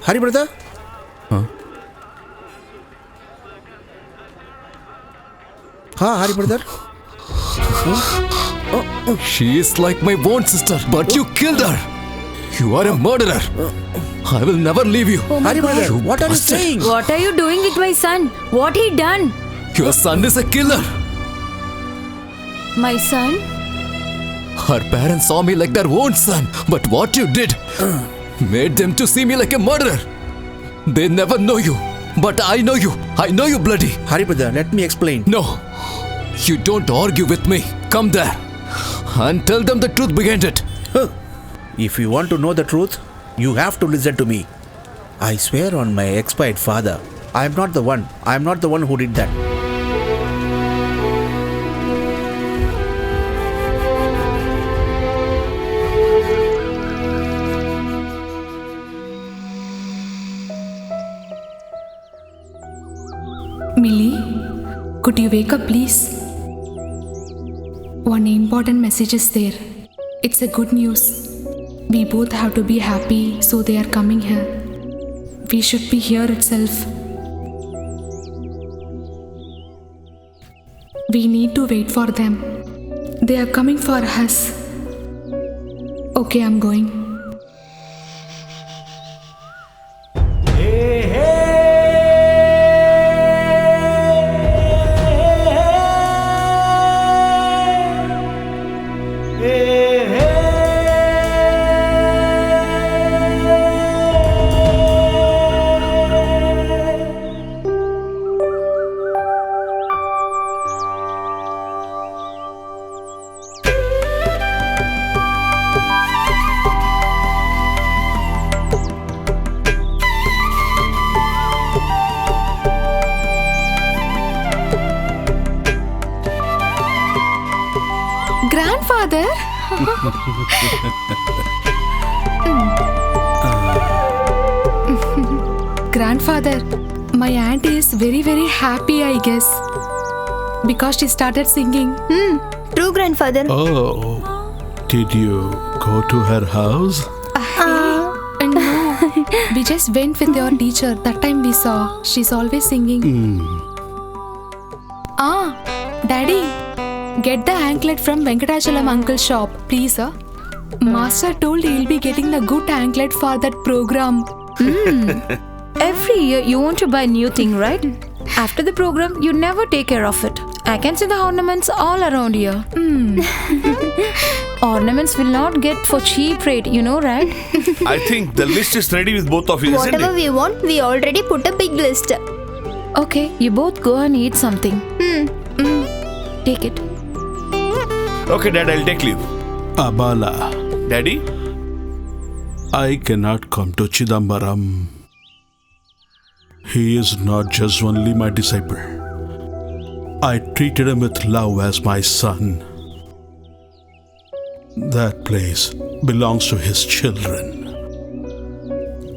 Hari brother? Huh? Hari brother? She is like my own sister, but you killed her. You are a murderer. I will never leave you. Hari brother, You what are you bastard. saying? What are you doing with my son? What he done? Your son is a killer. My son? Her parents saw me like their own son, but what you did made them to see me like a murderer. They never know you, but I know you. I know you, bloody. Hari brother, let me explain. No, you don't argue with me. Come there and tell them the truth behind it. If you want to know the truth, you have to listen to me. I swear on my expired father, I am not the one. I am not the one who did that. Millie, could you wake up please? One important message is there. It's a good news. We both have to be happy, so they are coming here. We should be here itself. We need to wait for them. They are coming for us. Okay, I'm going. Grandfather? Grandfather, my aunt is very happy, I guess. Because she started singing. True, grandfather. Oh, did you go to her house? No, we just went with your teacher. That time we saw. She's always singing. Daddy, get the anklet from Venkatachalam uncle's shop, please, sir. Master told he'll be getting the good anklet for that program. Every year you want to buy new thing, right? After the program, you never take care of it. I can see the ornaments all around here. Ornaments will not get for cheap rate, you know, right? I think the list is ready with both of you, isn't Whatever it? we want, we already put a big list. Okay, you both go and eat something. Take it. Okay, Dad, I'll take leave. Abala, Daddy? I cannot come to Chidambaram. He is not just only my disciple. I treated him with love as my son. That place belongs to his children.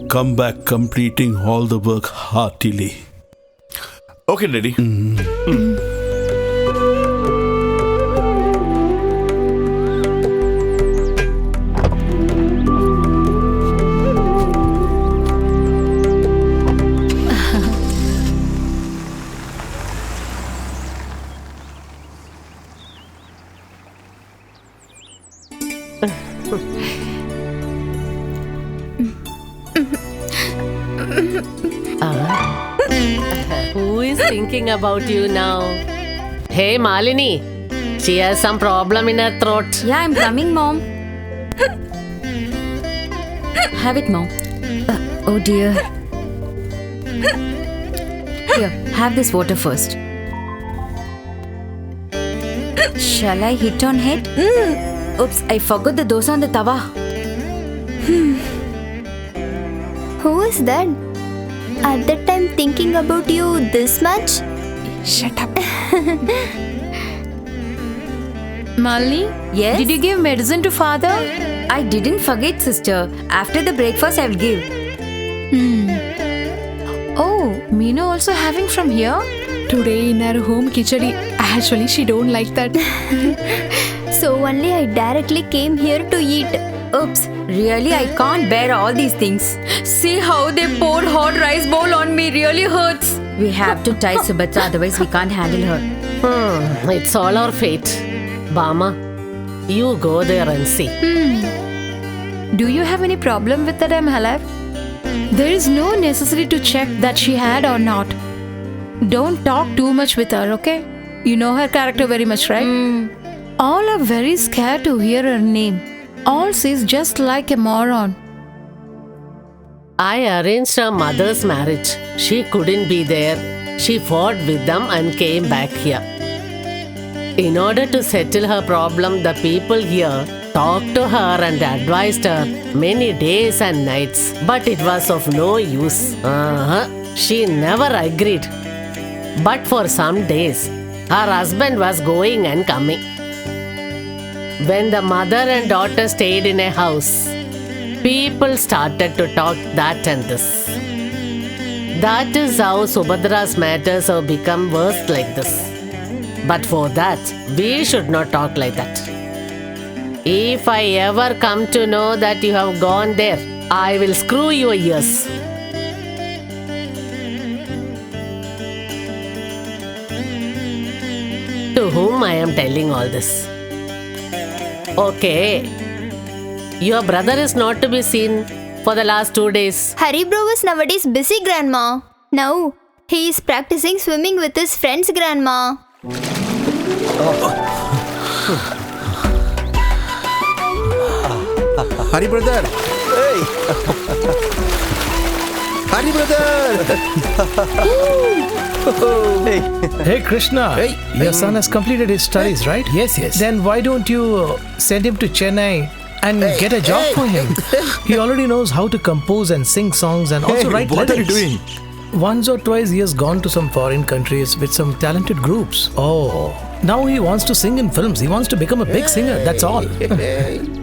Come back completing all the work heartily. Okay, Daddy. Who is thinking about you now? Hey, Malini. She has some problem in her throat. Yeah, I'm coming, Mom. Have it, Mom. Oh dear. Here, have this water first. Shall I hit on head? Oops, I forgot the dosa on the tawa. Who is that? At that time thinking about you this much? Shut up. Malini? Yes? Did you give medicine to father? I didn't forget, sister. After the breakfast, I'll give. Oh, Meenu also having from here? Today in her home khichdi. Actually, she don't like that. So only I directly came here to eat. Oops, Really, I can't bear all these things. See how they poured hot rice bowl on me. Really hurts. We have to tie Subhatra, otherwise we can't handle her. It's all our fate. Bama, you go there and see. Do you have any problem with that I'm alive? There is no necessity to check that she had or not. Don't talk too much with her, okay? You know her character very much, right? All are very scared to hear her name. All says just like a moron. I arranged her mother's marriage. She couldn't be there. She fought with them and came back here. In order to settle her problem, the people here talked to her and advised her many days and nights. But it was of no use. She never agreed. But for some days, her husband was going and coming. When the mother and daughter stayed in a house, people started to talk that and this. That is how Subhadra's matters have become worse like this. But for that, we should not talk like that. If I ever come to know that you have gone there, I will screw your ears. To whom I am telling all this? Okay. Your brother is not to be seen for the last 2 days. Hari bro is nowadays busy, Grandma. Now, he is practicing swimming with his friends, Grandma. Hari brother! Hey! Hari brother! Hey Krishna, your son has completed his studies, right? Yes. Then why don't you send him to Chennai and get a job for him? He already knows how to compose and sing songs and also write what lyrics. are you doing? Once or twice he has gone to some foreign countries with some talented groups. Oh, now he wants to sing in films. He wants to become a big singer, that's all.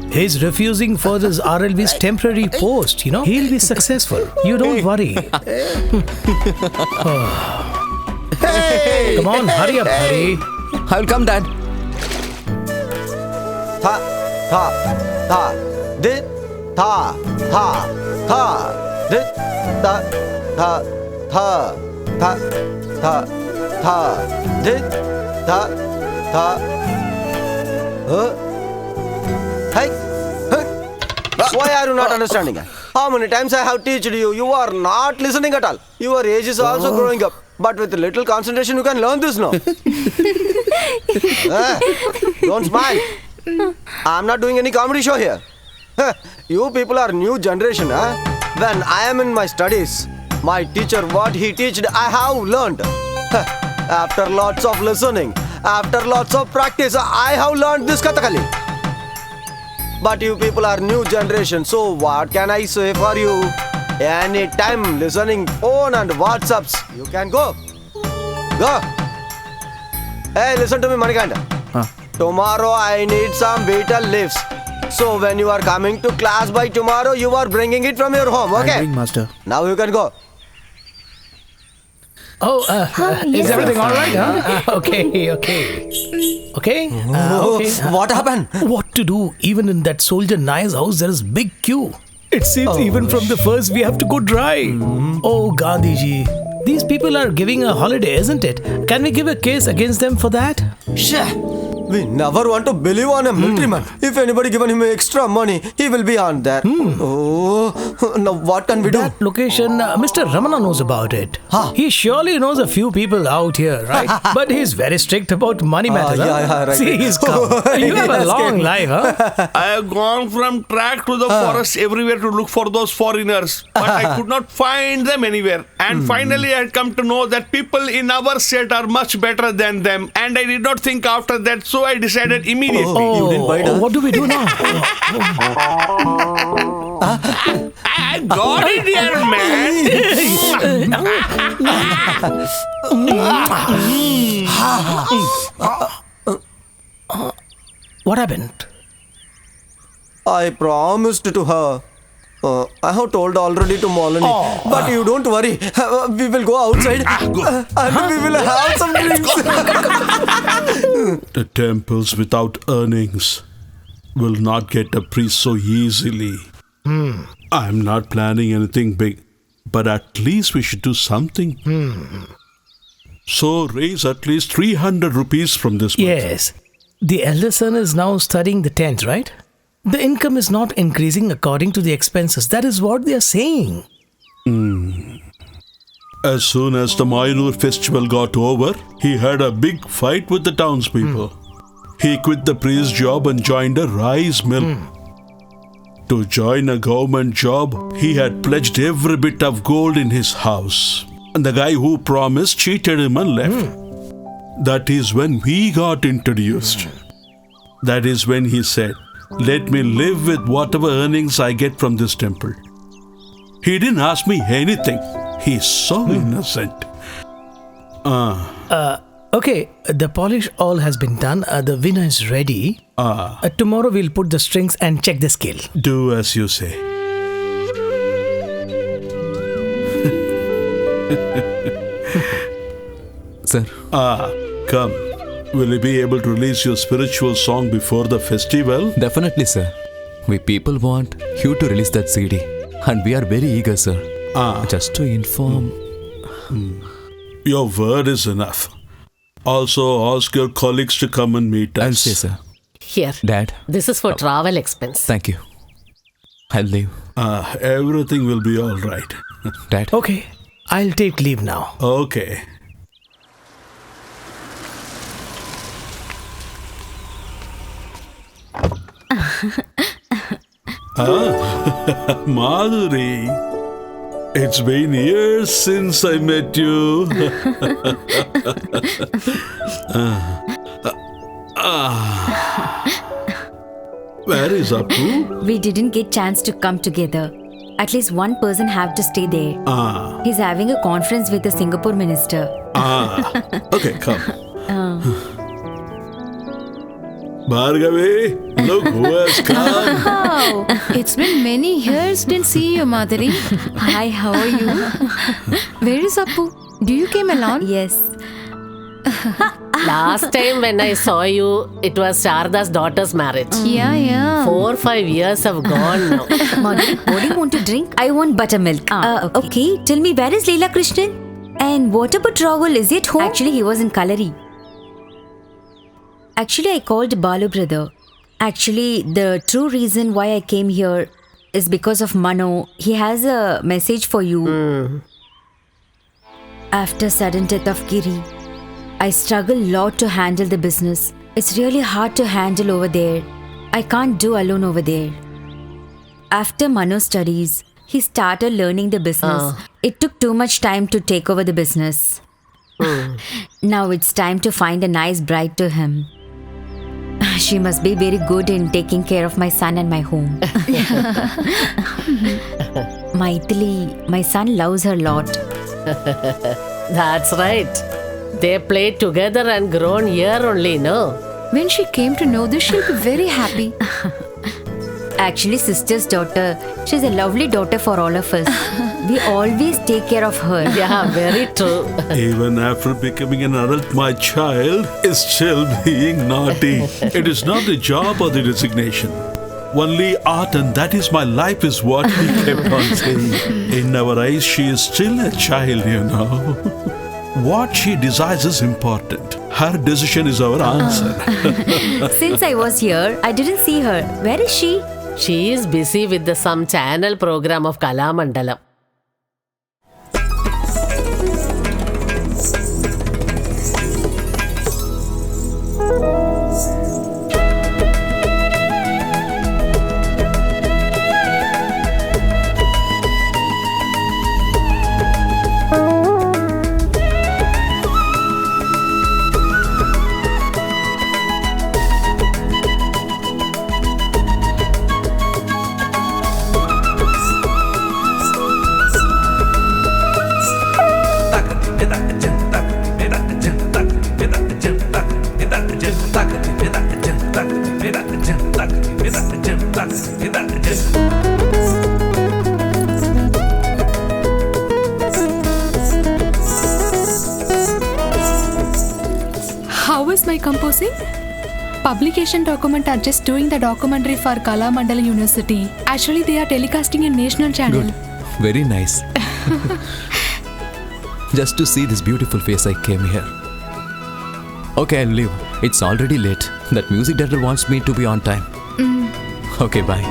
He's refusing for this RLV's temporary post, you know. He'll be successful. You don't worry. Come on, hurry up, Hari. I'll come, Dad. Why are you not understanding? How many times I have taught you? You are not listening at all. Your age is also growing up. But with a little concentration, you can learn this now. Don't smile. I'm not doing any comedy show here. You people are new generation. When I am in my studies, my teacher, what he taught, I have learned. After lots of listening, after lots of practice, I have learned this Kathakali. But you people are new generation, so what can I say for you? Anytime listening phone and WhatsApps, you can go. Go. Hey, listen to me, Manikanda. Tomorrow I need some betel leaves. So when you are coming to class by tomorrow, you are bringing it from your home, okay? I'll bring, master. Now you can go. Is everything all right? Okay. What happened? What to do? Even in that soldier Naya's house, there is big queue. It seems even from the first we have to go dry. Oh, Gandhiji. These people are giving a holiday, isn't it? Can we give a case against them for that? We never want to believe on a military man. If anybody given him extra money, he will be on there. Oh, now what can we do? That location, Mr. Ramana knows about it. He surely knows a few people out here, right? But he's very strict about money matters. Right. See, he's come. You have a long life, huh? I have gone from track to the forest everywhere to look for those foreigners, but I could not find them anywhere. And finally, I had come to know that people in our state are much better than them. And I did not think after that, so I decided immediately. You didn't bite us? What do we do now? I got it here, man. What happened? I promised to her. I have told already to Molani. But you don't worry. We will go outside and we will have some drinks. The temples without earnings will not get a priest so easily. I'm not planning anything big, but at least we should do something. So raise at least 300 rupees from this month. Yes. The elder son is now studying the 10th, right? The income is not increasing according to the expenses. That is what they are saying. As soon as the Mayur festival got over, he had a big fight with the townspeople. He quit the priest job and joined a rice mill. To join a government job, he had pledged every bit of gold in his house. And the guy who promised cheated him and left. That is when we got introduced. That is when he said, "Let me live with whatever earnings I get from this temple." He didn't ask me anything. He's so innocent. Okay, the polish all has been done. The winner is ready. Tomorrow we'll put the strings and check the scale. Do as you say. Sir. Come. Will you be able to release your spiritual song before the festival? Definitely, sir. We people want you to release that CD. And we are very eager, sir. Just to inform. Your word is enough. Also, ask your colleagues to come and meet us. I'll say, sir. Here. Dad. This is for travel expense. Thank you. I'll leave. Everything will be all right. Dad. Okay, I'll take leave now. Okay. Madhuri, it's been years since I met you. Where is Appu? We didn't get chance to come together. At least one person have to stay there. He's having a conference with the Singapore minister. Okay, come. Bhargavi, look who has come. Wow, it's been many years didn't see you, Madhuri. Hi, how are you? Where is Appu? Do you came alone? Yes. Last time when I saw you, it was Sharda's daughter's marriage. Yeah. 4-5 years have gone now. Madhuri, what do you want to drink? I want buttermilk. Okay, tell me, where is Leela Krishnan? And what about Rahul? Is he at home? Actually, he was in Kalari. Actually, I called Balu brother. Actually, the true reason why I came here is because of Mano. He has a message for you. After sudden death of Giri, I struggle a lot to handle the business. It's really hard to handle over there. I can't do alone over there. After Mano's studies, he started learning the business. It took too much time to take over the business. Now it's time to find a nice bride to him. She must be very good in taking care of my son and my home. My son loves her a lot. That's right. They played together and grown here only, no? When she came to know this, she'll be very happy. Actually, sister's daughter. She's a lovely daughter for all of us. We always take care of her. Yeah, very true. Even after becoming an adult, my child is still being naughty. It is not the job or the resignation. Only art, and that is my life, is what he kept on saying. In our eyes, she is still a child, you know. What she desires is important. Her decision is our answer. Since I was here, I didn't see her. Where is she? She is busy with some channel program of Kalamandalam. How is my composing? Publication Document are just doing the documentary for Kala Mandala University. Actually, they are telecasting in national channel. Good. Very nice. Just to see this beautiful face, I came here. Okay, I'll leave. It's already late. That music director wants me to be on time. Okay, bye.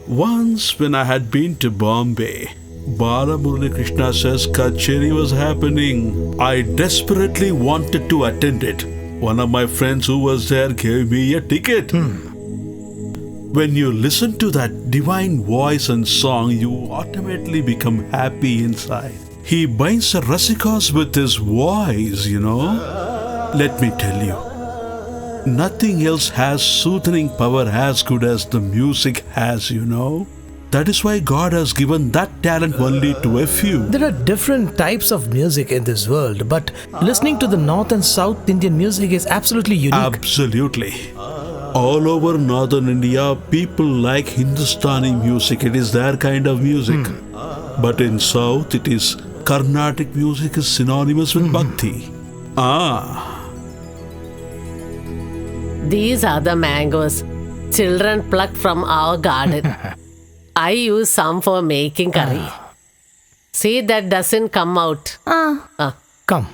Once, when I had been to Bombay, Balamurali Krishna says Kacheri was happening. I desperately wanted to attend it. One of my friends who was there gave me a ticket. When you listen to that divine voice and song, you automatically become happy inside. He binds the Rasikas with his voice, you know. Let me tell you, nothing else has soothing power as good as the music has, you know. That is why God has given that talent only to a few. There are different types of music in this world, but listening to the North and South Indian music is absolutely unique. Absolutely. All over northern India, people like Hindustani music. It is their kind of music. But in South, it is Carnatic music is synonymous with Bhakti. These are the mangoes children plucked from our garden. I use some for making curry. See, that doesn't come out. Come.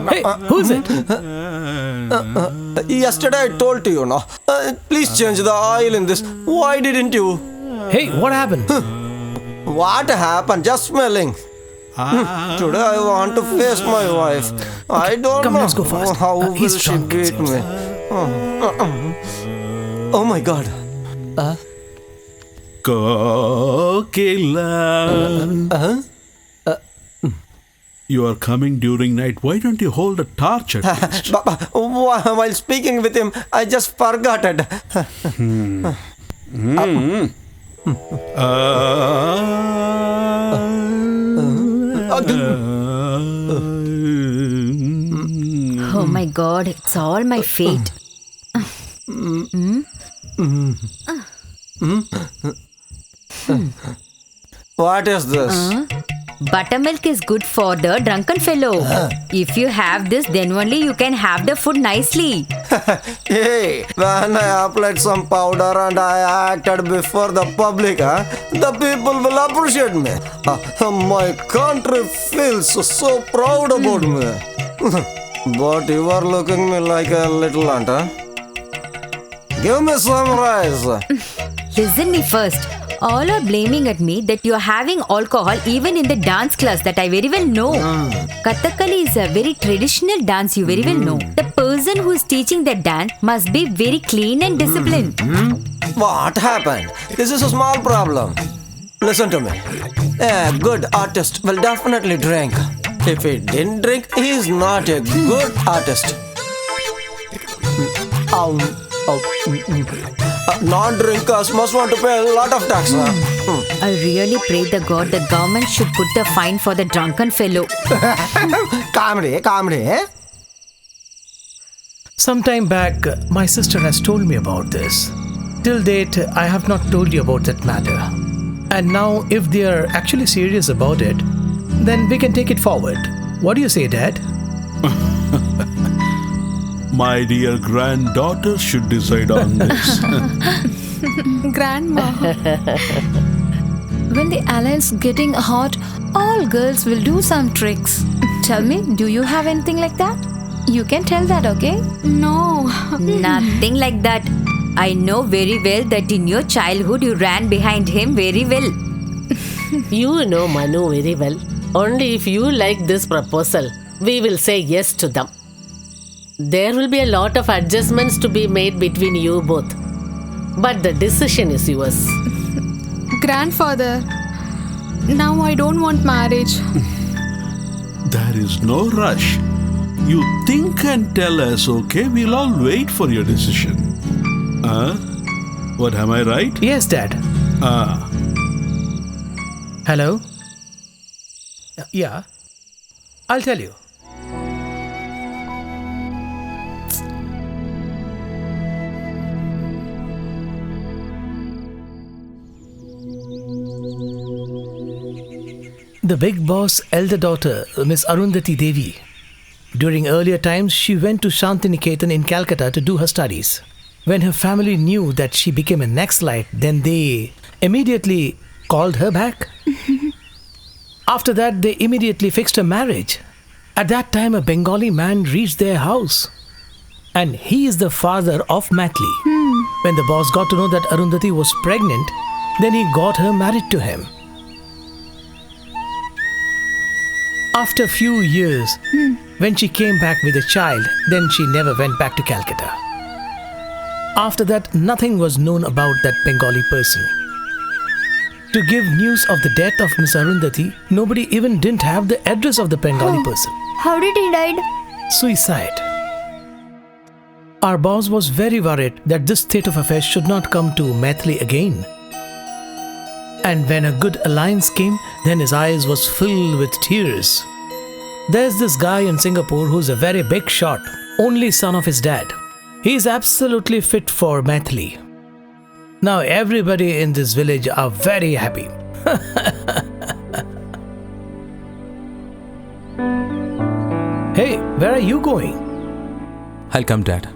Hey, who's it? Yesterday I told you, no? Please change the oil in this. Why didn't you? Hey, what happened? What happened? Just smelling. Today I want to face my wife. I don't Come, know let's go fast. how will He's she drunk, beat me. Oh my God. Kokila. You are coming during night. Why don't you hold a torch at least? While speaking with him, I just forgot it. Oh my God, it's all my fate. What is this? Buttermilk is good for the drunken fellow. If you have this, then only you can have the food nicely. Hey, when I applied some powder and I acted before the public, the people will appreciate me. My country feels so proud about me. But you are looking me like a little ant, huh? Give me some rice. Listen me first. All are blaming at me that you are having alcohol even in the dance class that I very well know. Kathakali is a very traditional dance, you very well know. The person who is teaching that dance must be very clean and disciplined. What happened? This is a small problem. Listen to me. A good artist will definitely drink. If he didn't drink, he is not a good artist. Non-drinkers must want to pay a lot of tax. I really pray the God the government should put the fine for the drunken fellow. Comedy. Some time back, my sister has told me about this. Till date, I have not told you about that matter. And now, if they are actually serious about it, then we can take it forward. What do you say, Dad? My dear granddaughter should decide on this. Grandma. When the alliance getting hot, all girls will do some tricks. Tell me, do you have anything like that? You can tell that, okay? No. Nothing like that. I know very well that in your childhood you ran behind him very well. You know Manu very well. Only if you like this proposal, we will say yes to them. There will be a lot of adjustments to be made between you both. But the decision is yours. Grandfather, Now I don't want marriage. There is no rush. You think and tell us, okay? We'll all wait for your decision. What, am I right? Yes, Dad. Hello? Yeah. I'll tell you. The big boss' elder daughter, Miss Arundhati Devi. During earlier times, she went to Shantiniketan in Calcutta to do her studies. When her family knew that she became a Naxalite, then they immediately called her back. After that, they immediately fixed a marriage. At that time, a Bengali man reached their house. And he is the father of Matli. When the boss got to know that Arundhati was pregnant, then he got her married to him. After a few years, when she came back with a child, then she never went back to Calcutta. After that, nothing was known about that Bengali person. To give news of the death of Miss Arundhati, nobody even didn't have the address of the Bengali person. How did he died? Suicide. Our boss was very worried that this state of affairs should not come to Maithili again. And when a good alliance came, then his eyes was filled with tears. There's this guy in Singapore who's a very big shot, only son of his dad. He's absolutely fit for Maithili. Now everybody in this village are very happy. Hey, where are you going? I'll come, Dad.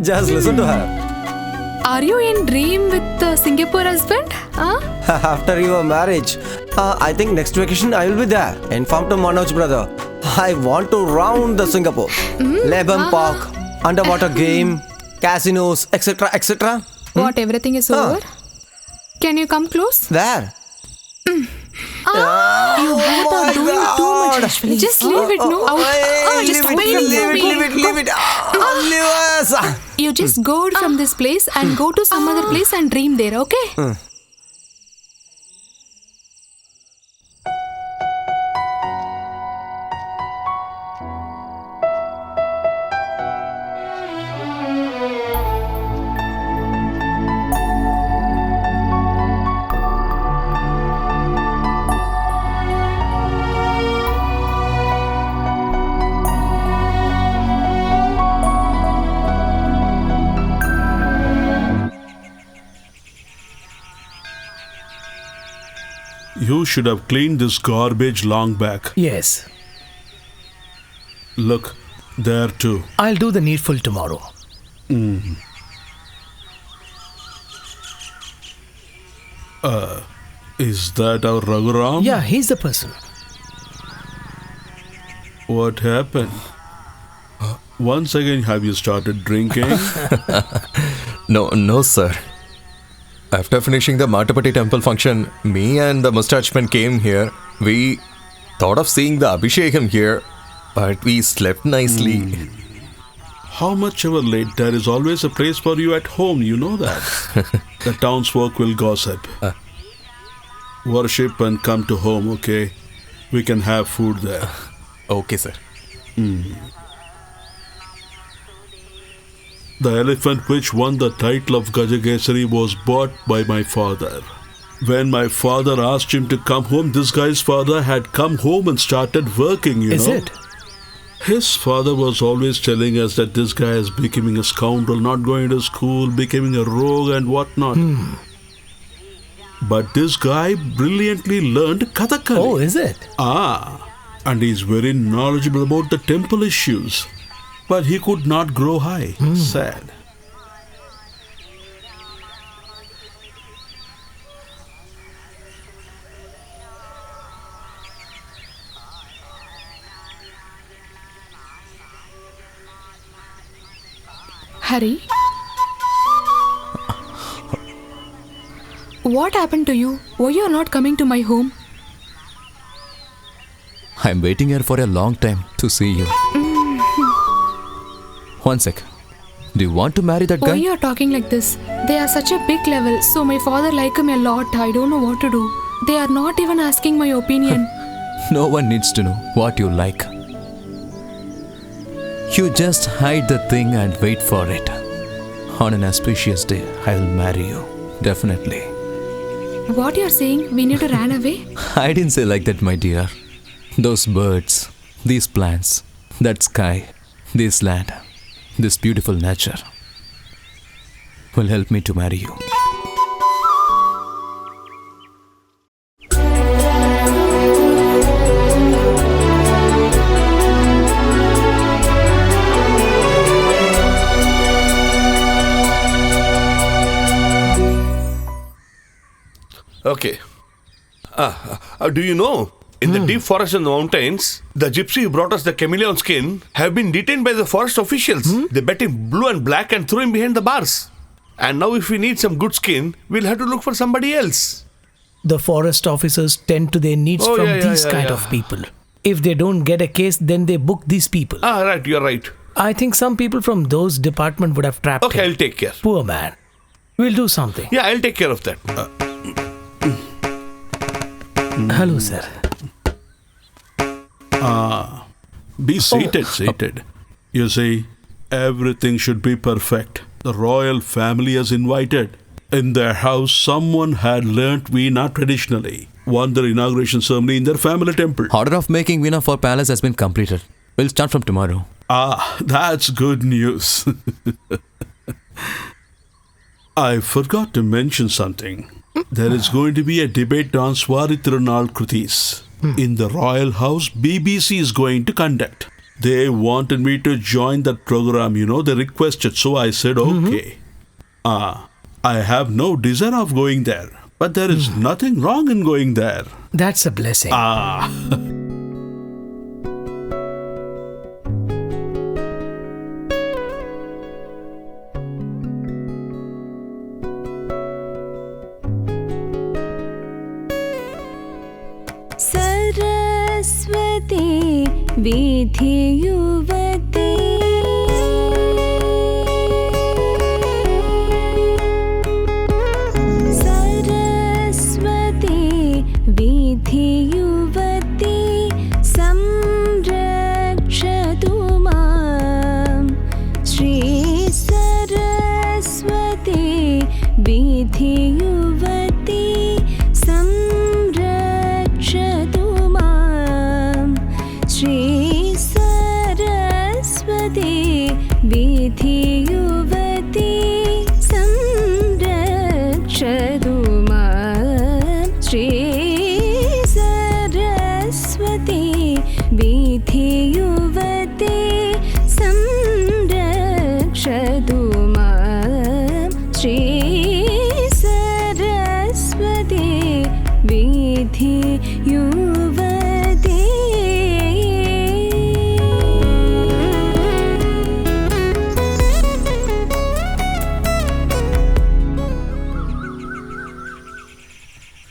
Just listen to her. Are you in dream with the Singapore husband? Huh? After your marriage, I think next vacation I will be there. Inform to Manoj brother. I want to round the Singapore. Leban Park, underwater game, casinos, etc. etc. What, everything is over? Can you come close? Where? You both are doing too much, Ashwini. Just leave it, no? Just Leave it. Leave us. You just go out from this place and go to some other place and dream there, okay? You should have cleaned this garbage long back. Yes. Look, there too. I'll do the needful tomorrow. Is that our Raghuram? Yeah, he's the person. What happened? Once again, have you started drinking? No, sir. After finishing the Matapati temple function, me and the mustachman came here. We thought of seeing the Abhishekam here, but we slept nicely. How much ever late, there is always a place for you at home, you know that. The townsfolk will gossip. Worship and come to home, okay? We can have food there. Okay, sir. The elephant which won the title of Gajagesari was bought by my father. When my father asked him to come home, this guy's father had come home and started working, you know. Is it? His father was always telling us that this guy is becoming a scoundrel, not going to school, becoming a rogue and whatnot. But this guy brilliantly learned Kathakali. Oh, is it? And he's very knowledgeable about the temple issues. But he could not grow high. Sad. Hari? What happened to you? Why you are not coming to my home? I'm waiting here for a long time to see you. One sec. Do you want to marry that Why guy? you are talking like this? They are such a big level, so my father like him a lot. I don't know what to do. They are not even asking my opinion. No one needs to know what you like. You just hide the thing and wait for it. On an auspicious day, I will marry you. Definitely. What you are saying? We need to run away? I didn't say like that, my dear. Those birds, these plants, that sky, this land, this beautiful nature will help me to marry you. Okay. Do you know, in the deep forest and the mountains, the gypsy who brought us the chameleon skin have been detained by the forest officials. They bet him blue and black and threw him behind the bars. And now if we need some good skin, we'll have to look for somebody else. The forest officers tend to their needs from these kind of people. If they don't get a case, then they book these people. Right, you're right. I think some people from those department would have trapped him. Okay, I'll take care. Poor man. We'll do something. Yeah, I'll take care of that. Hello, sir. Be seated. You see, everything should be perfect. The royal family is invited. In their house, someone had learnt Veena traditionally. Won their inauguration ceremony in their family temple. Order of making Veena for palace has been completed. We'll start from tomorrow. That's good news. I forgot to mention something. There is going to be a debate on Swarithirunal Krutis. In the royal house, BBC is going to conduct. They wanted me to join that program, they requested, so I said okay. I have no desire of going there, but there is nothing wrong in going there. That's a blessing. Saraswati Vidhi Yuvati Saraswati Vidhi Yuvati Samrakshatu Mam Shri Saraswati Vidhi Yuvati Samrakshatu Mam Shri Saraswati Vidhi Yuvati Samrakshatu Mam Shri Saraswati Vidhi Yuvati Samrakshatu Mam Shri Saraswati Vidhi Yuvati.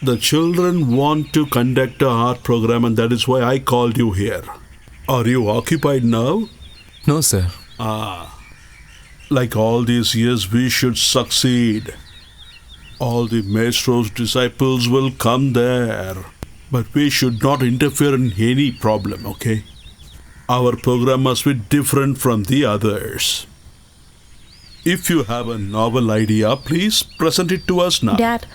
The children want to conduct a art program, and that is why I called you here. Are you occupied now? No, sir. Like all these years, we should succeed. All the maestro's disciples will come there. But we should not interfere in any problem, okay? Our program must be different from the others. If you have a novel idea, please present it to us now. Dad,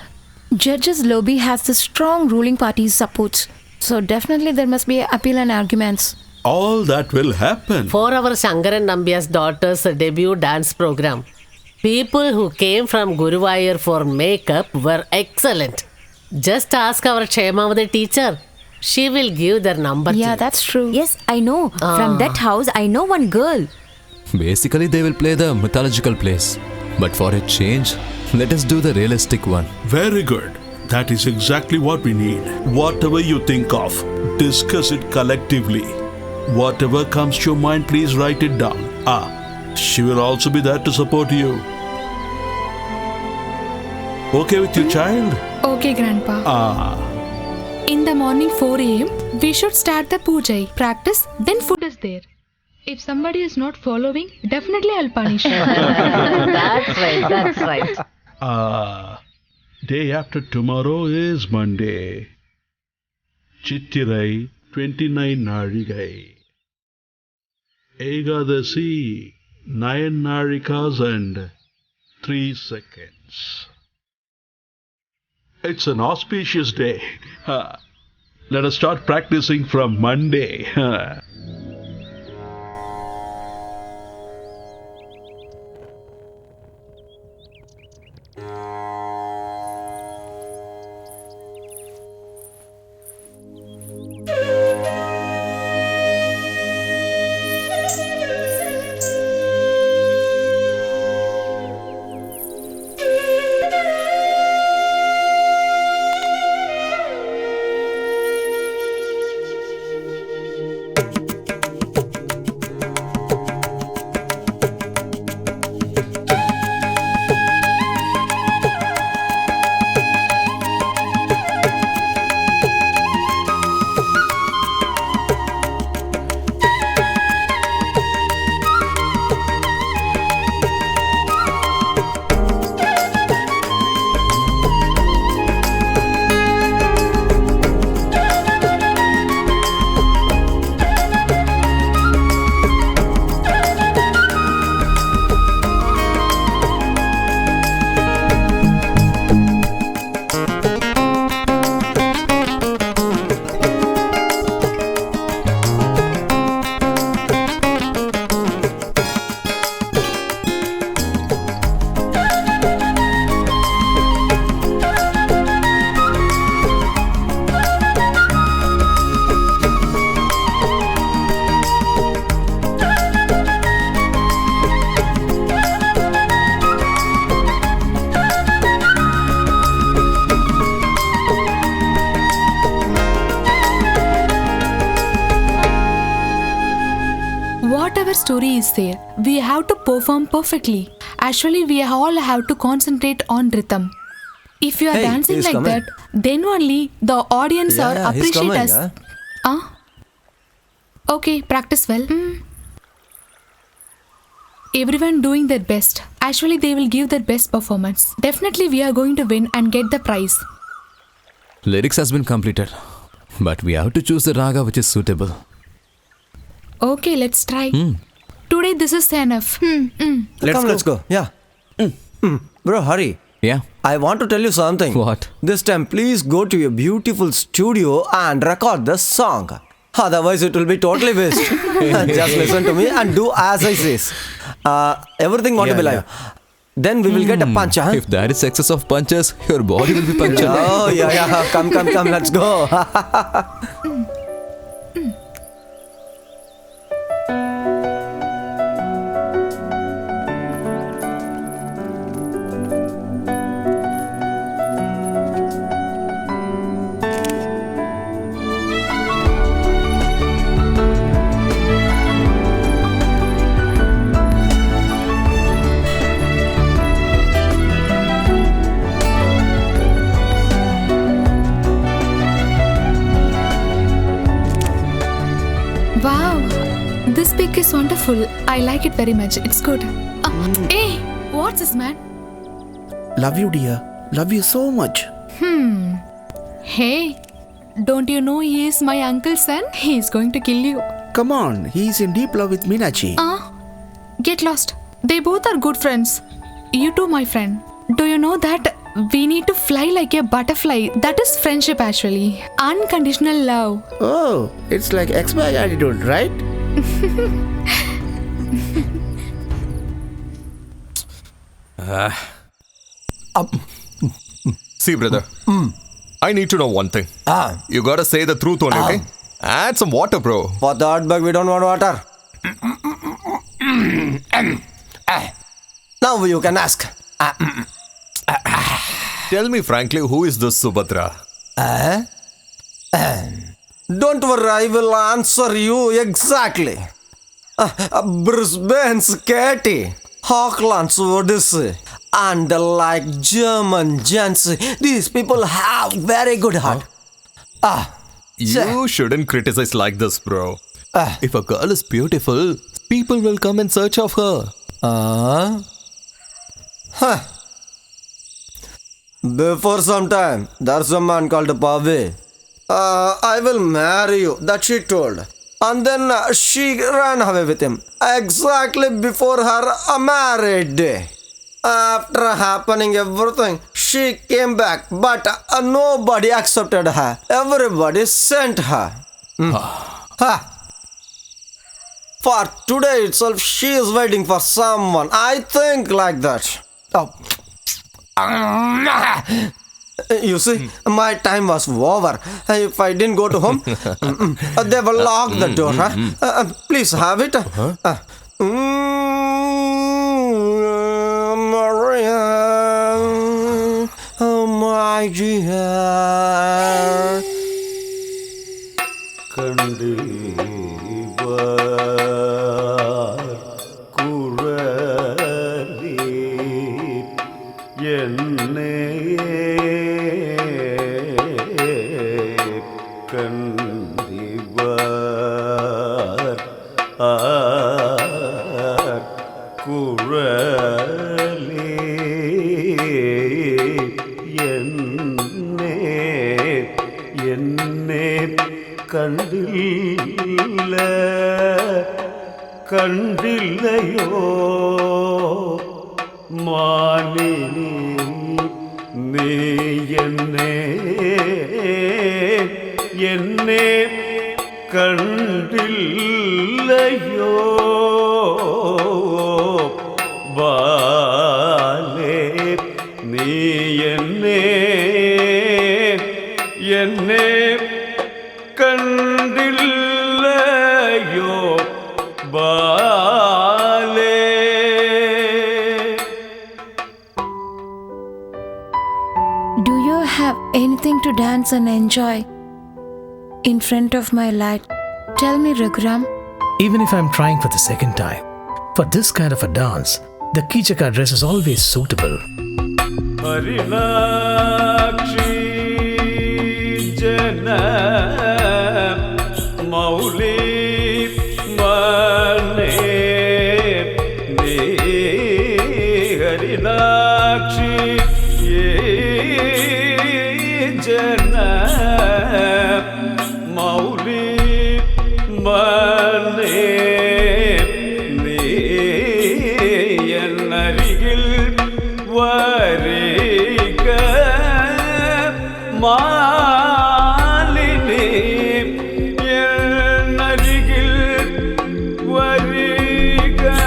Judge's lobby has the strong ruling party's support. So definitely there must be appeal and arguments. All that will happen. For our Shankaran Nambiar's daughter's debut dance program, people who came from Guruvayur for makeup were excellent. Just ask our Chemavati teacher. She will give their number. Yeah, that's true. Yes, I know. From that house, I know one girl. Basically, they will play the mythological plays. But for a change, let us do the realistic one. Very good. That is exactly what we need. Whatever you think of, discuss it collectively. Whatever comes to your mind, please write it down. She will also be there to support you. Okay with your child? Okay, Grandpa. In the morning 4 a.m., we should start the puja. Practice, then food is there. If somebody is not following, definitely I'll punish him. That's right. Day after tomorrow is Monday. Chittirai 29 Narigai. Egadasi 9 Narikas and 3 seconds. It's an auspicious day. Let us start practicing from Monday. Whatever story is there, we have to perform perfectly. Actually, we all have to concentrate on rhythm. If you are dancing like that, then only the audience are appreciate us. Okay, practice well. Everyone doing their best. Actually, they will give their best performance. Definitely, we are going to win and get the prize. Lyrics has been completed, but we have to choose the raga which is suitable. Okay, let's try. Today, this is enough. Let's go. Yeah. Bro, hurry. Yeah. I want to tell you something. What? This time, please go to your beautiful studio and record the song. Otherwise, it will be totally waste. Just listen to me and do as I say. Everything want to be live. Then we will get a punch. If there is excess of punches, your body will be punctured. Oh, yeah. Come. Let's go. Wow, this pic is wonderful. I like it very much. It's good. Hey, what's this, man? Love you, dear. Love you so much. Hey, don't you know he is my uncle's son? He is going to kill you. Come on, he's in deep love with Meenachi. Get lost. They both are good friends. You too, my friend. Do you know that we need to fly like a butterfly? That is friendship actually. Unconditional love. Oh, it's like ex-bag attitude, right? See, brother, I need to know one thing. You gotta say the truth only, okay? Add some water, bro. For the hot bag, we don't want water. Now you can ask. Tell me frankly, who is this Subhadra? Don't worry, I will answer you exactly. Brisbane's Katie, Auckland's Odyssey, and like German gents, these people have very good heart. You shouldn't criticize like this, bro. If a girl is beautiful, people will come in search of her. Before some time, there's a man called Pavi. I will marry you, that she told. And then she ran away with him. Exactly before her marriage day. After happening everything, she came back, but nobody accepted her. Everybody sent her. For today itself, she is waiting for someone. I think like that. You see, my time was over. If I didn't go to home, they will lock the door. Please have it. Maria, my dear. കണ്ടില്ലയോ Malini നീ എന്നെ കണ്ടില്ലയോ ബാലേ നീ എന്നെ കണ്ടില്ലയോ ബാലേ. Do you have anything to dance and enjoy in front of my light? Tell me, Raghuram. Even if I'm trying for the second time, for this kind of a dance, the Kichaka dress is always suitable. Harinakshi Jana Mauli Mane Ne Harinakshi Jana Mauli Mane Ne Yanarigil Variga Malini Yanarigil Variga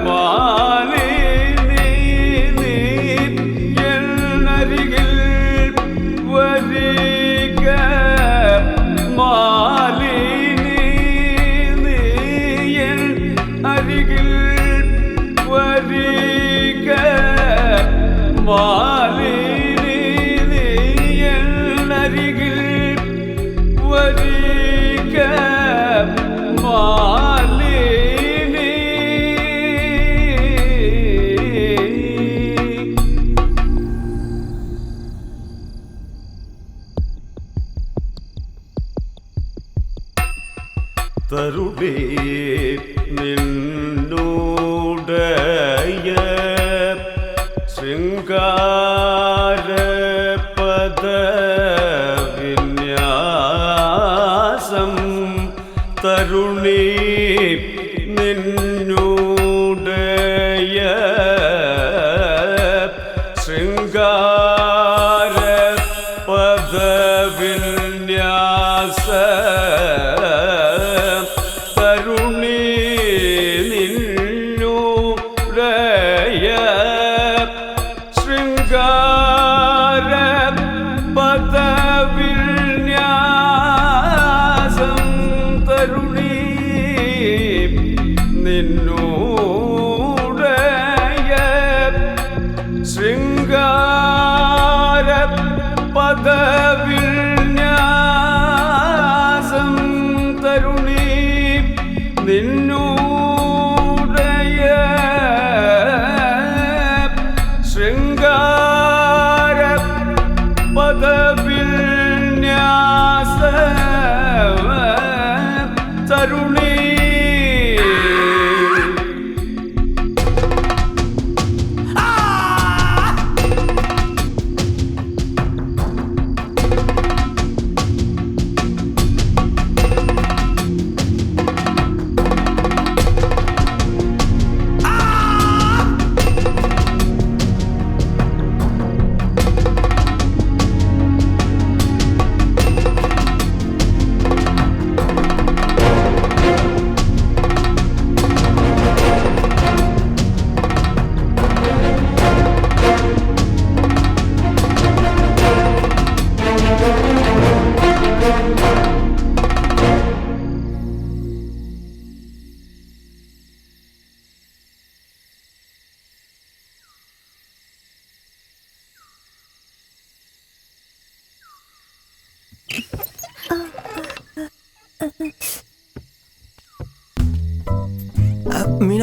Malini Yanarigil Variga Malini Yanarigil Variga Malini Yanarigil Variga Malini. തരുടേ നിന്നോടയ ശൃംഗാര പദവിന്യാസം തരുണി നിന്നോടയ ശൃംഗാര പദവിന്യാസ തരുണി നിന്നുടയ ശൃംഗാര പദവിന്യാസം തരുണി നിന്നുടയ ശൃംഗാര പദവിന്യാസം തരുണി നിൻ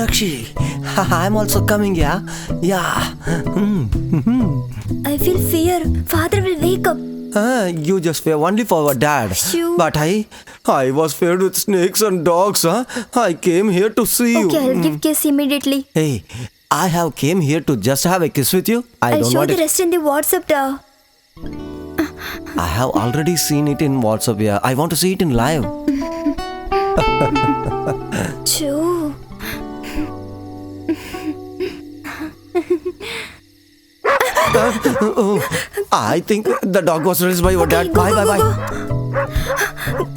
Meenakshi, I'm also coming, yeah? Yeah. I feel fear. Father will wake up. You just fear only for our dad. Shoo. But I was feared with snakes and dogs, huh? I came here to see you. Okay, I'll give kiss immediately. Hey, I have came here to just have a kiss with you. I I'll don't show want the it. rest in the WhatsApp da. I have already seen it in WhatsApp, yeah. I want to see it in live. Choo. I think the dog was raised by your Okay, dad. go, Bye, go, bye, go, bye. go.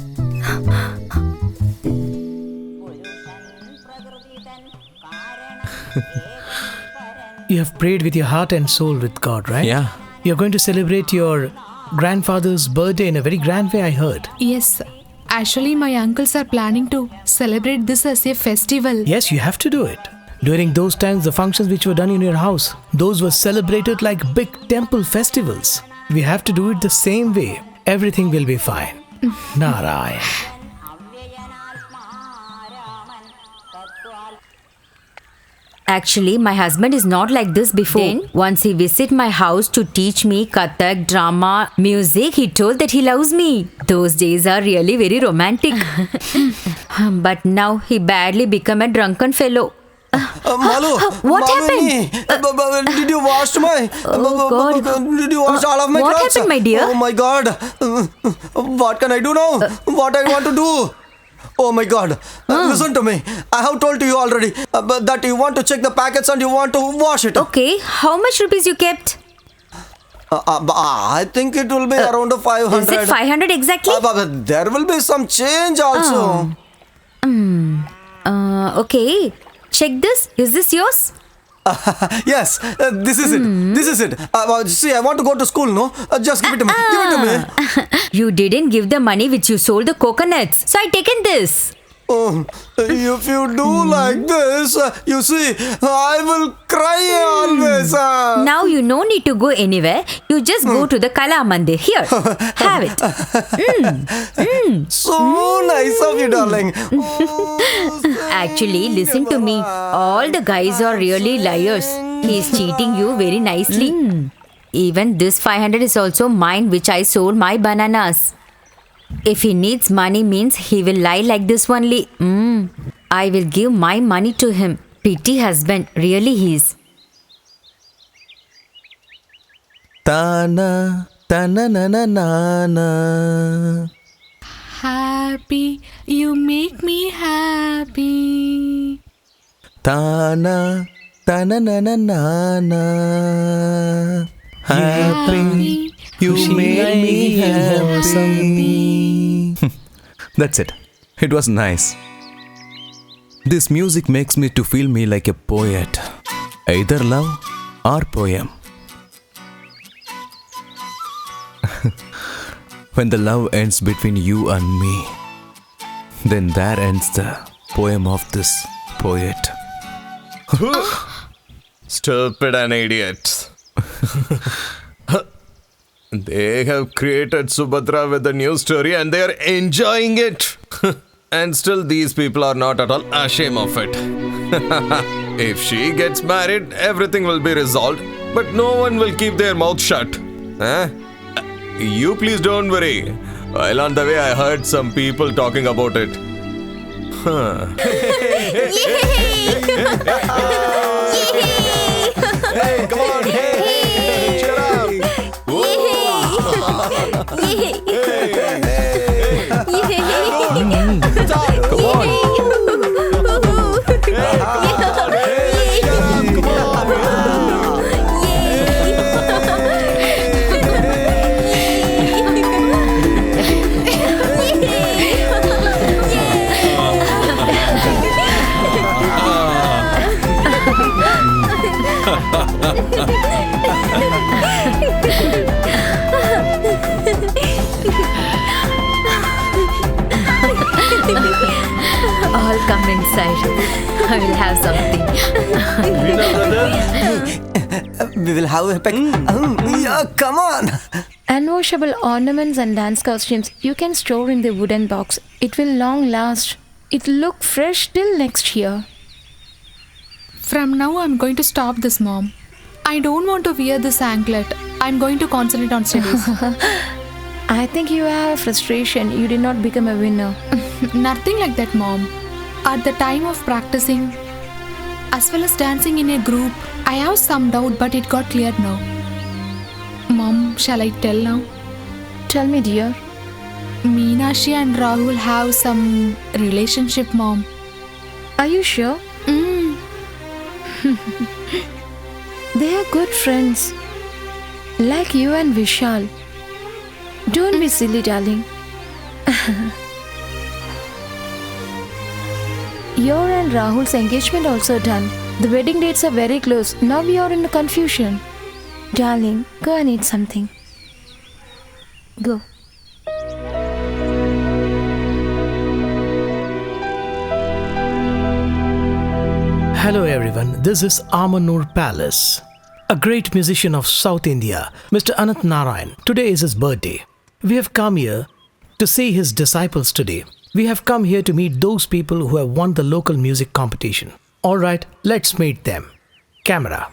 You have prayed with your heart and soul with God, right? Yeah. You're going to celebrate your grandfather's birthday in a very grand way, I heard. Yes. Actually, my uncles are planning to celebrate this as a festival. Yes, you have to do it. During those times, the functions which were done in your house, those were celebrated like big temple festivals. We have to do it the same way. Everything will be fine. Narayan. Actually, my husband is not like this before. Then, once he visit my house to teach me Kathak, drama, music, he told that he loves me. Those days are really very romantic. But now he badly become a drunken fellow. Malu, What Malini, did you wash my? Oh God. Did you wash all of my What clothes? happened, my dear? Oh my God! What can I do now? What I want to do? Oh my God! Listen to me. I have told you already that you want to check the packets and you want to wash it. Okay, how much rupees you kept? I think it will be around 500. Is it 500 exactly? But there will be some change also. Okay. Check this. Is this yours? Yes, this is it. This is it. See, I want to go to school, no? Just give it to me. Give it to me. You didn't give the money which you sold the coconuts. So I taken this. Oh, if you do like this, you see, I will cry always. Now you no need to go anywhere. You just go to the Kala Mandir. Here, have it. So nice of you, darling. Actually, listen to me. All the guys are really liars. He is cheating you very nicely. Even this 500 is also mine, which I sold my bananas. If he needs money means he will lie like this only. I will give my money to him. Pity husband, really he is. Tana, tana, na, na, na, na. Happy, you make me happy. Tana, tana, na, na, na, na. Happy, you made me happy. That's it. It was nice. This music makes me to feel me like a poet. Either love or poem. When the love ends between you and me, then there ends the poem of this poet. Stupid and idiots. They have created Subhadra with a new story and they are enjoying it. And still these people are not at all ashamed of it. If she gets married, everything will be resolved, but no one will keep their mouth shut. You please don't worry. While on the way I heard some people talking about it. Hey, come on, hey, cheer up. Come on. All come inside. I will have something. We will have a peck. Yeah, come on. Unwashable ornaments and dance costumes you can store in the wooden box. It will long last. It look fresh till next year. From now, I'm going to stop this, Mom. I don't want to wear this anklet. I'm going to concentrate on studies. I think you have frustration. You did not become a winner. Nothing like that, Mom. At the time of practicing, as well as dancing in a group, I have some doubt, but it got cleared now. Mom, shall I tell now? Tell me, dear. Meenakshi and Rahul have some relationship, Mom. Are you sure? They are good friends. Like you and Vishal. Don't be silly, darling. Your and Rahul's engagement also done. The wedding dates are very close. Now we are in confusion. Darling, go and eat something. Go. Hello everyone, this is Amanur Palace. A great musician of South India, Mr. Anant Narayan. Today is his birthday. We have come here to see his disciples today. We have come here to meet those people who have won the local music competition. Alright, let's meet them. Camera.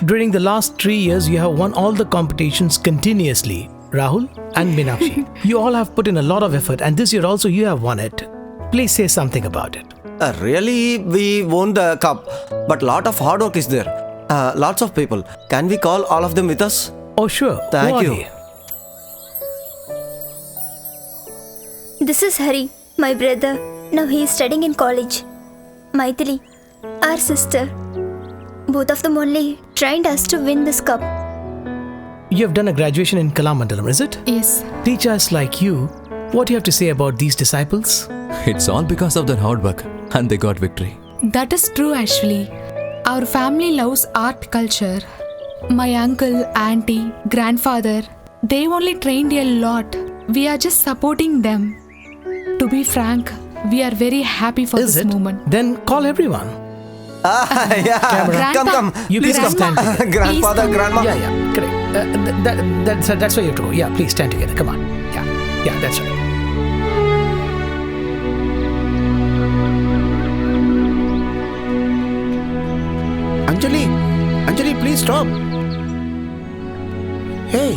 During the last 3 years, you have won all the competitions continuously. Rahul and Meenakshi. You all have put in a lot of effort and this year also you have won it. Please say something about it. Really, we won the cup, but lot of hard work is there. Lots of people. Can we call all of them with us? Oh sure. Thank you. This is Hari, my brother. Now he is studying in college. Maithili, our sister. Both of them only trained us to win this cup. You have done a graduation in Kalamandalam, is it? Yes. Teachers like you, what do you have to say about these disciples? It's all because of their hard work and they got victory. That is true, actually. Our family loves art culture. My uncle, auntie, grandfather, they only trained a lot. We are just supporting them. To be frank, we are very happy for Is this it? moment. Then call everyone. Yeah. Grandpa, Come. You Please please come. stand together. Grandfather, grandma. Yeah, correct. That's where you have to go. Yeah, please stand together. Come on. Yeah, that's right. Anjali, please stop. Hey,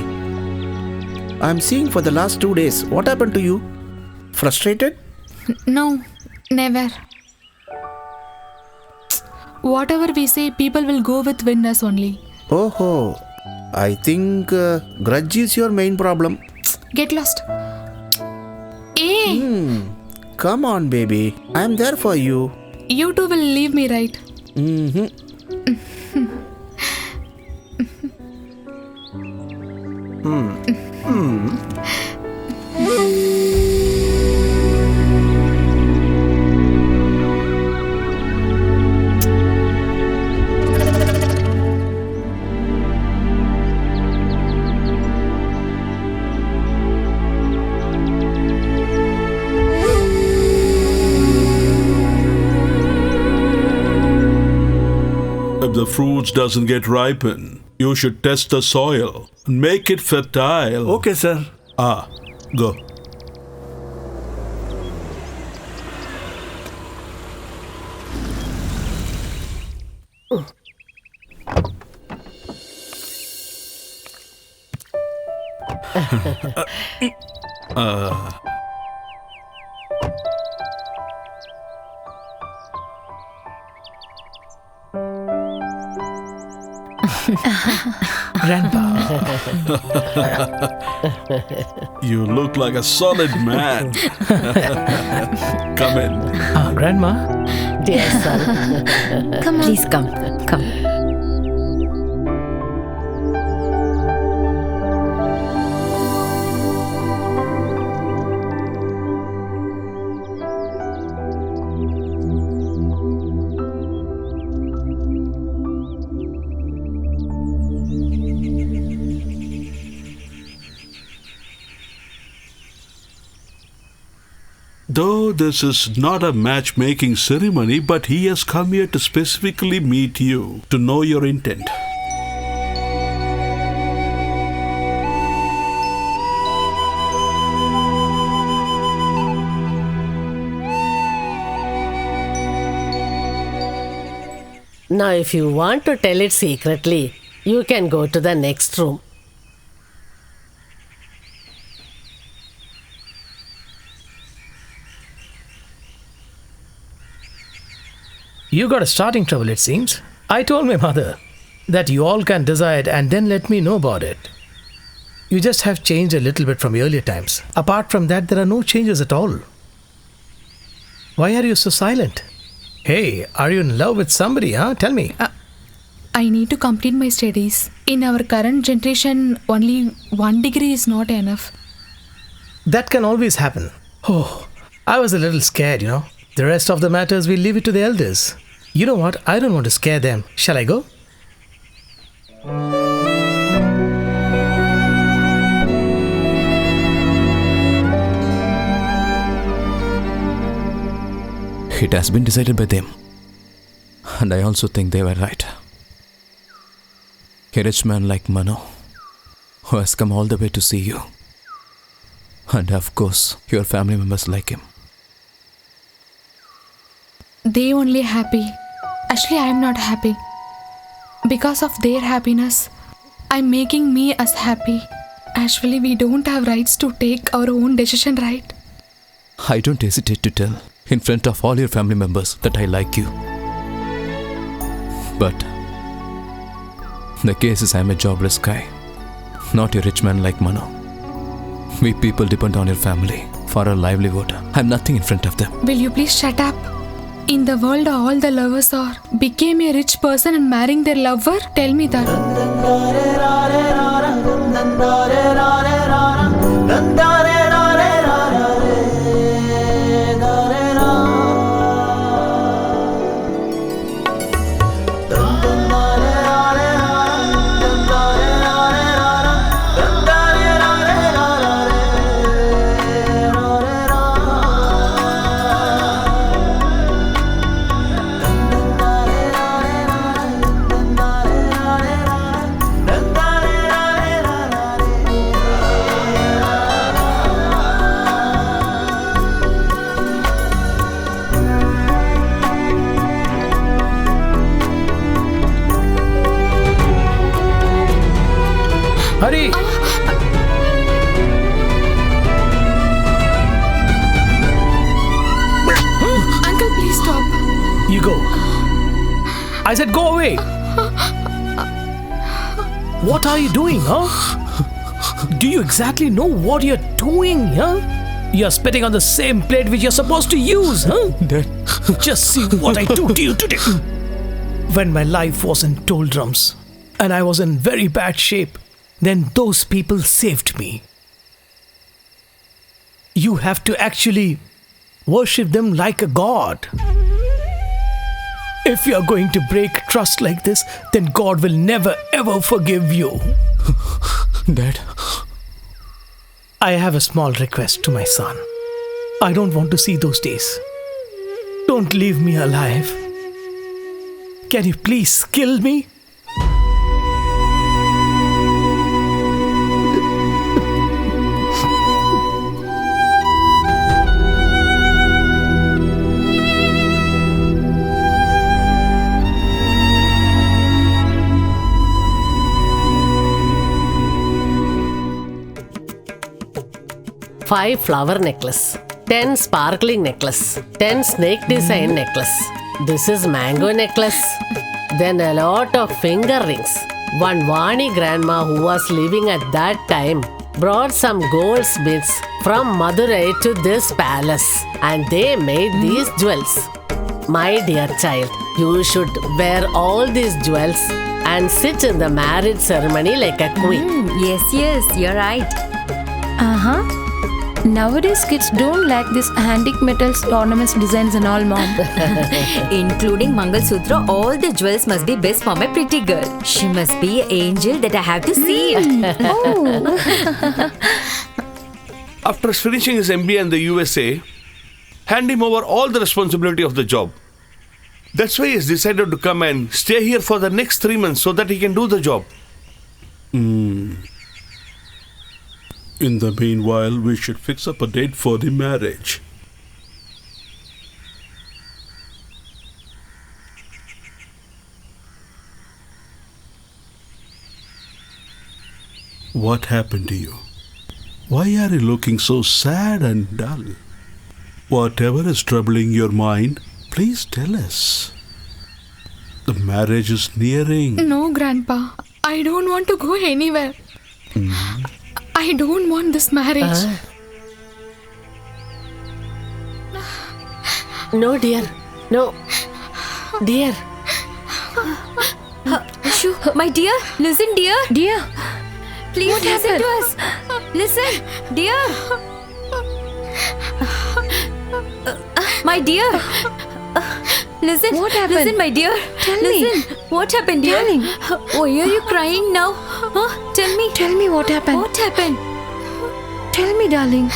I'm seeing for the last 2 days. What happened to you? Frustrated? No, never. Whatever we say, people will go with winners only. Oh, I think grudge is your main problem. Get lost. Hey, Come on, baby. I'm there for you. you two will leave me, right? If the fruits doesn't get ripen, you should test the soil and make it fertile. Okay, sir. Go. Grandpa. You look like a solid man. Come in. Grandma. Dear son. Come on. Please come. Come. Though this is not a matchmaking ceremony, but he has come here to specifically meet you, to know your intent. Now, if you want to tell it secretly, you can go to the next room. You got a starting trouble, it seems. I told my mother that you all can decide and then let me know about it. You just have changed a little bit from earlier times. Apart from that, there are no changes at all. Why are you so silent? Hey, are you in love with somebody, huh? Tell me. I need to complete my studies. In our current generation, only 1 degree is not enough. That can always happen. Oh, I was a little scared, you know. The rest of the matters, we'll leave it to the elders. You know what? I don't want to scare them. Shall I go? It has been decided by them. And I also think they were right. A rich man like Mano, who has come all the way to see you. And of course, your family members like him. They only happy. Actually, I am not happy. Because of their happiness, I'm making me as happy. Actually, we don't have rights to take our own decision, right? I don't hesitate to tell in front of all your family members that I like you. But the case is I'm a jobless guy, not a rich man like Mano. We people depend on your family for our livelihood. I'm nothing in front of them. Will you please shut up? In the world, all the lovers are became a rich person and marrying their lover? Tell me that. Hurry! Uncle, please stop. You go. I said go away. What are you doing, huh? Do you exactly know what you're doing, huh? You're spitting on the same plate which you're supposed to use, huh? Just see what I do to you today. When my life was in doldrums and I was in very bad shape, then those people saved me. You have to actually worship them like a god. If you are going to break trust like this, then God will never ever forgive you. Dad, I have a small request to my son. I don't want to see those days. Don't leave me alive. Can you please kill me? Five flower necklace, 10 sparkling necklace, 10 snake design necklace. This is mango necklace. Then a lot of finger rings. One Vani grandma who was living at that time brought some goldsmiths from Madurai to this palace and they made these jewels. My dear child, you should wear all these jewels and sit in the marriage ceremony like a queen. Yes, you're right. Nowadays, kids don't like this antique metals, ornaments, designs and all, Mom. Including Mangal Sutra, all the jewels must be best for my pretty girl. She must be an angel that I have to see. After finishing his MBA in the USA, hand him over all the responsibility of the job. That's why he's decided to come and stay here for the next 3 months so that he can do the job. In the meanwhile, we should fix up a date for the marriage. What happened to you? Why are you looking so sad and dull? Whatever is troubling your mind, please tell us. The marriage is nearing. No, Grandpa. I don't want to go anywhere. I don't want this marriage. No, dear. No. Dear. Ashu, my dear, listen, dear. Dear, Please what listen happened? to us. Listen, dear. My dear. Listen. What happened? Listen, my dear. Tell me. Listen. What happened, dear? Darling. Why are you crying now? Huh? Tell me. Tell me what happened. What happened? Tell me, darling.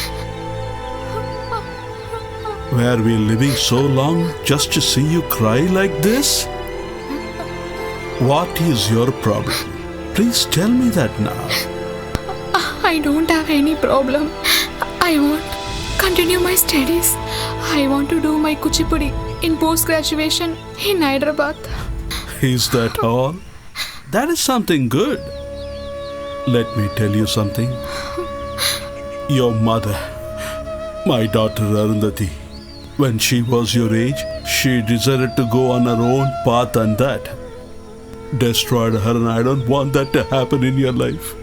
Were we living so long just to see you cry like this? What is your problem? Please tell me that now. I don't have any problem. I want to continue my studies. I want to do my kuchipudi in post-graduation in Hyderabad. Is that all? That is something good. Let me tell you something. Your mother, my daughter Arundhati, when she was your age, she decided to go on her own path and that destroyed her, and I don't want that to happen in your life.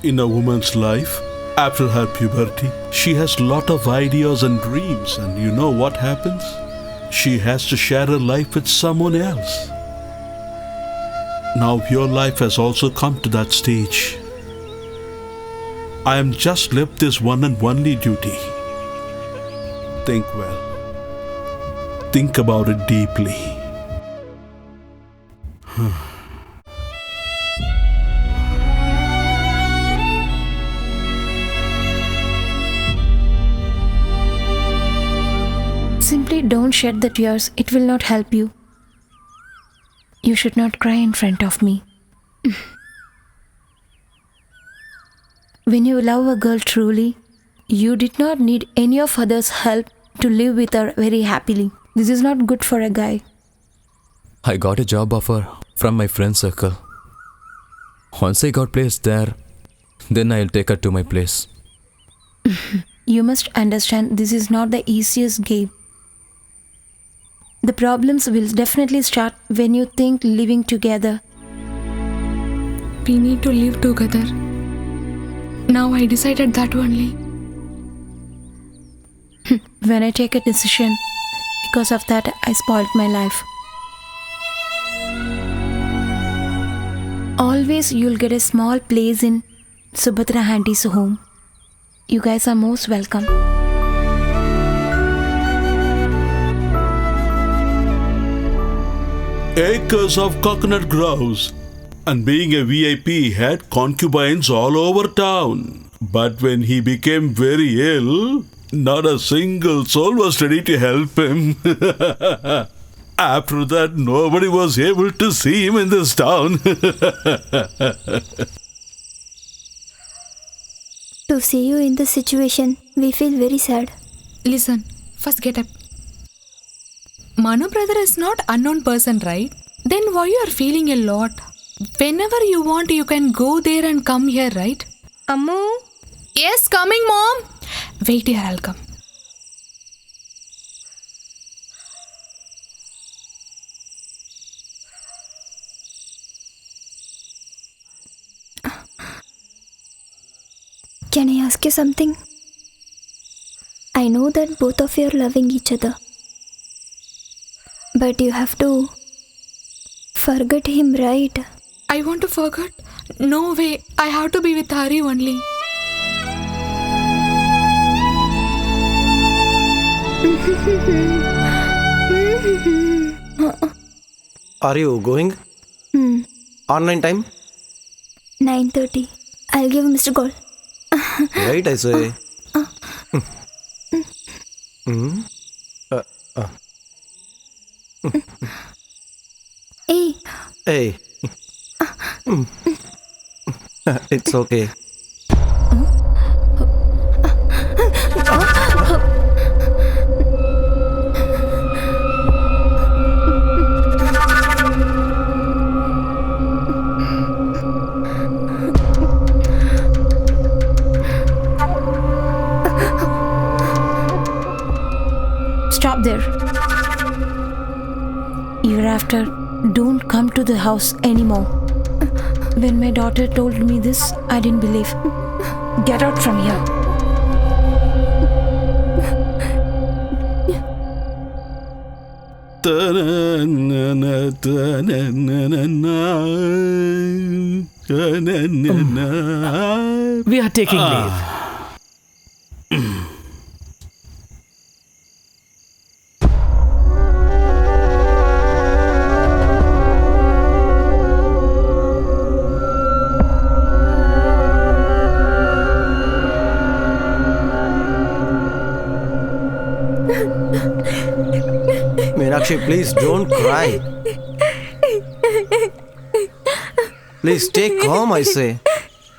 In a woman's life, after her puberty, she has lot of ideas and dreams, and you know what happens? She has to share her life with someone else. Now your life has also come to that stage. I am just left this one and only duty. Think well. Think about it deeply. Simply don't shed the tears. It will not help you. You should not cry in front of me. When you love a girl truly, you did not need any of others' help to live with her very happily. This is not good for a guy. I got a job offer from my friend circle. Once I got placed there, then I'll take her to my place. You must understand this is not the easiest game. The problems will definitely start when you think living together. We need to live together. Now I decided that only. When I take a decision, because of that I spoiled my life. Always you'll get a small place in Subhadra Handy's home. You guys are most welcome. Acres of coconut groves, and being a VIP had concubines all over town. But when he became very ill, not a single soul was ready to help him. After that, nobody was able to see him in this town. To see you in this situation, we feel very sad. Listen, first get up. Manu brother is not unknown person, right? Then why you are feeling a lot? Whenever you want, you can go there and come here, right? Ammu? Yes, coming, mom. Wait here, I'll come. Can I ask you something? I know that both of you are loving each other. But you have to forget him, right? I want to forget. No way. I have to be with Hari only. Are you going? Online time? 9:30. I'll give Mr. Gold. Right, I say. Hey, Hey. It's okay. Thereafter, don't come to the house anymore. When my daughter told me this, I didn't believe. Get out from here. We are taking leave. Meenakshi, please don't cry. Please stay calm, I say.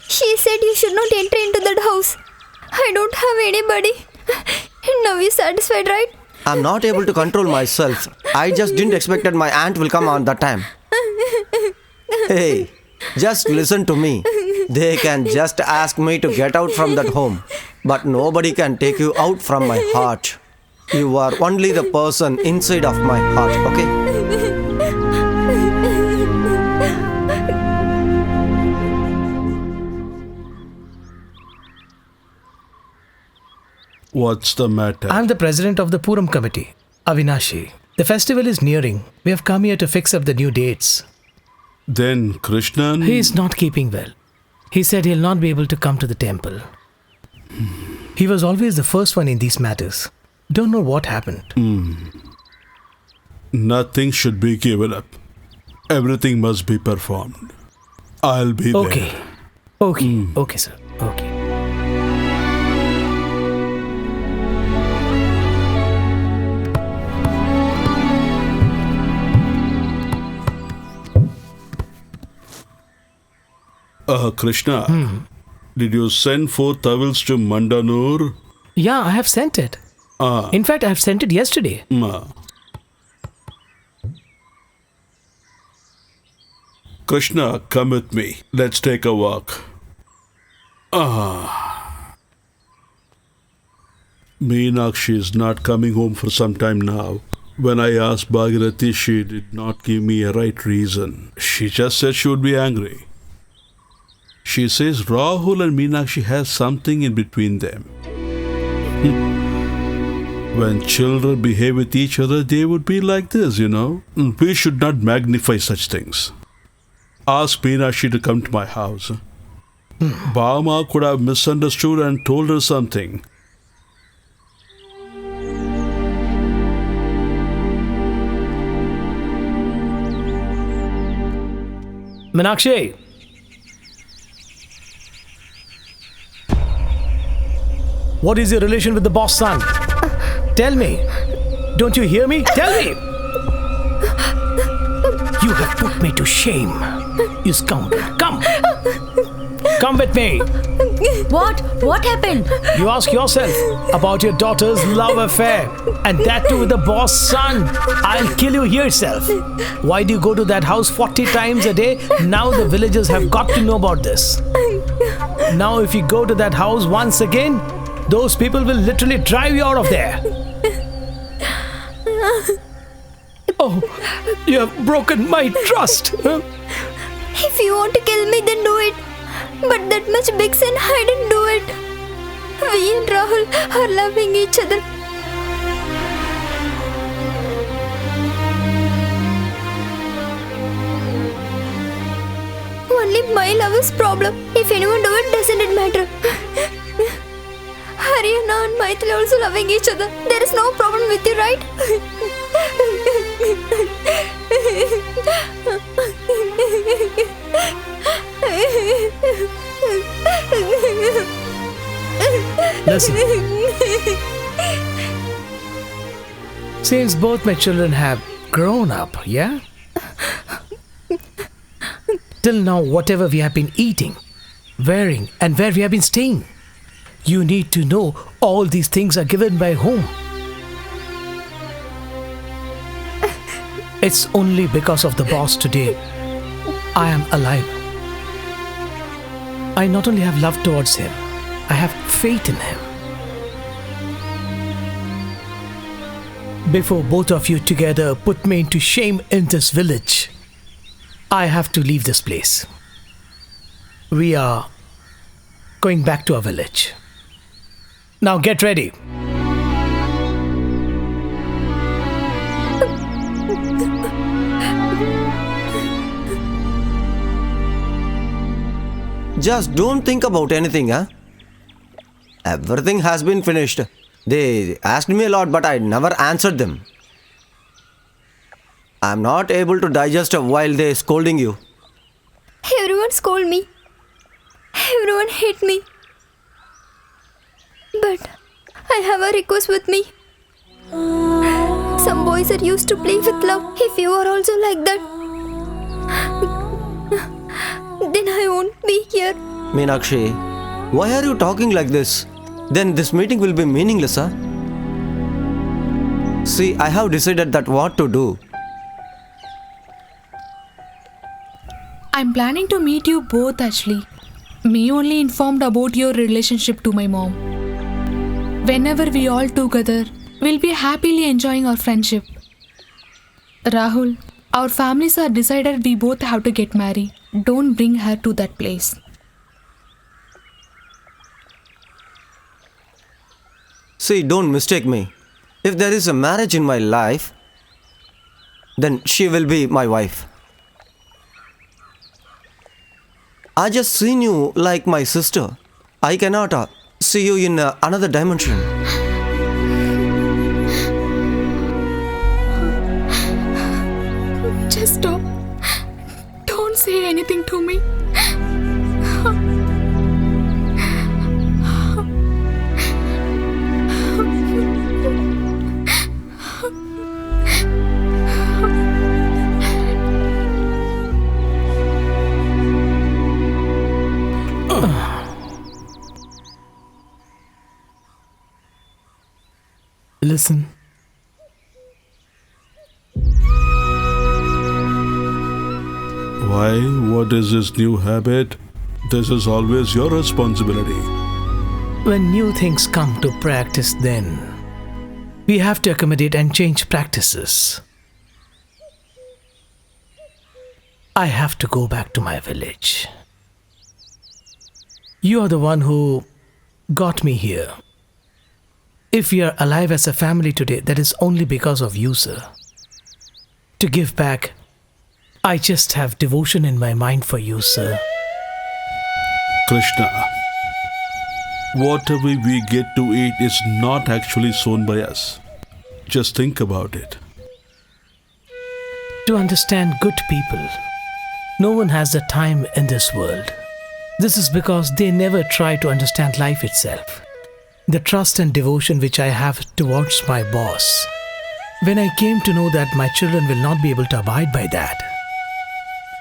She said you should not enter into that house. I don't have anybody. Now you're satisfied, right? I'm not able to control myself. I just didn't expect that my aunt will come on that time. Hey, just listen to me. They can just ask me to get out from that home. But nobody can take you out from my heart. You are only the person inside of my heart, okay? What's the matter? I'm the president of the Puram committee, Avinashi. The festival is nearing. We have come here to fix up the new dates. Then Krishnan... He is not keeping well. He said he'll not be able to come to the temple. He was always the first one in these matters. Don't know what happened. Nothing should be given up. Everything must be performed. I'll be Okay. there. Okay. Okay, sir. Okay. Krishna, did you send 4 towels to Mandanur? Yeah, I have sent it. In fact, I have sent it yesterday. Krishna, come with me. Let's take a walk. Meenakshi is not coming home for some time now. When I asked Bhagirathi, she did not give me a right reason. She just said she would be angry. She says Rahul and Meenakshi has something in between them. When children behave with each other, they would be like this, you know. We should not magnify such things. Ask Meenakshi to come to my house. Bama could have misunderstood and told her something. Meenakshi! What is your relation with the boss son? Tell me. Don't you hear me? Tell me! You have put me to shame. You scoundrel. Come! Come with me! What? What happened? You ask yourself about your daughter's love affair. And that too with the boss son. I'll kill you here itself. Why do you go to that house 40 times a day? Now the villagers have got to know about this. Now if you go to that house once again, those people will literally drive you out of there. Oh, you have broken my trust. If you want to kill me, then do it. But that much big sin, I didn't do it. We and Rahul are loving each other. Only my love is problem. If anyone do it, doesn't it matter? Haryana and Maithili also loving each other. There is no problem with you, right? Listen. Since both my children have grown up, yeah? Till now, whatever we have been eating, wearing, and where we have been staying, you need to know all these things are given by whom? It's only because of the boss today I am alive. I not only have love towards him, I have faith in him. Before both of you together put me into shame in this village, I have to leave this place. We are going back to our village. Now get ready. Just don't think about anything, huh? Everything has been finished. They asked me a lot, but I never answered them. I'm not able to digest while they're scolding you. Everyone scold me. Everyone hate me. But I have a request with me. Some boys are used to play with love. If you are also like that, then I won't be here. Meenakshi, why are you talking like this? Then this meeting will be meaningless, huh? See, I have decided that what to do. I'm planning to meet you both actually. Me only informed about your relationship to my mom. Whenever we all together, we'll be happily enjoying our friendship. Rahul, our families are decided we both have to get married. Don't bring her to that place. See, don't mistake me. If there is a marriage in my life, then she will be my wife. I just seen you like my sister. I cannot see you in another dimension. Just stop. Don't say anything to me. Listen. Why? What is this new habit? This is always your responsibility. When new things come to practice, then we have to accommodate and change practices. I have to go back to my village. You are the one who got me here. If we are alive as a family today, that is only because of you, sir. To give back, I just have devotion in my mind for you, sir. Krishna, whatever we get to eat is not actually sown by us. Just think about it. To understand good people, no one has the time in this world. This is because they never try to understand life itself. The trust and devotion which I have towards my boss. When I came to know that my children will not be able to abide by that,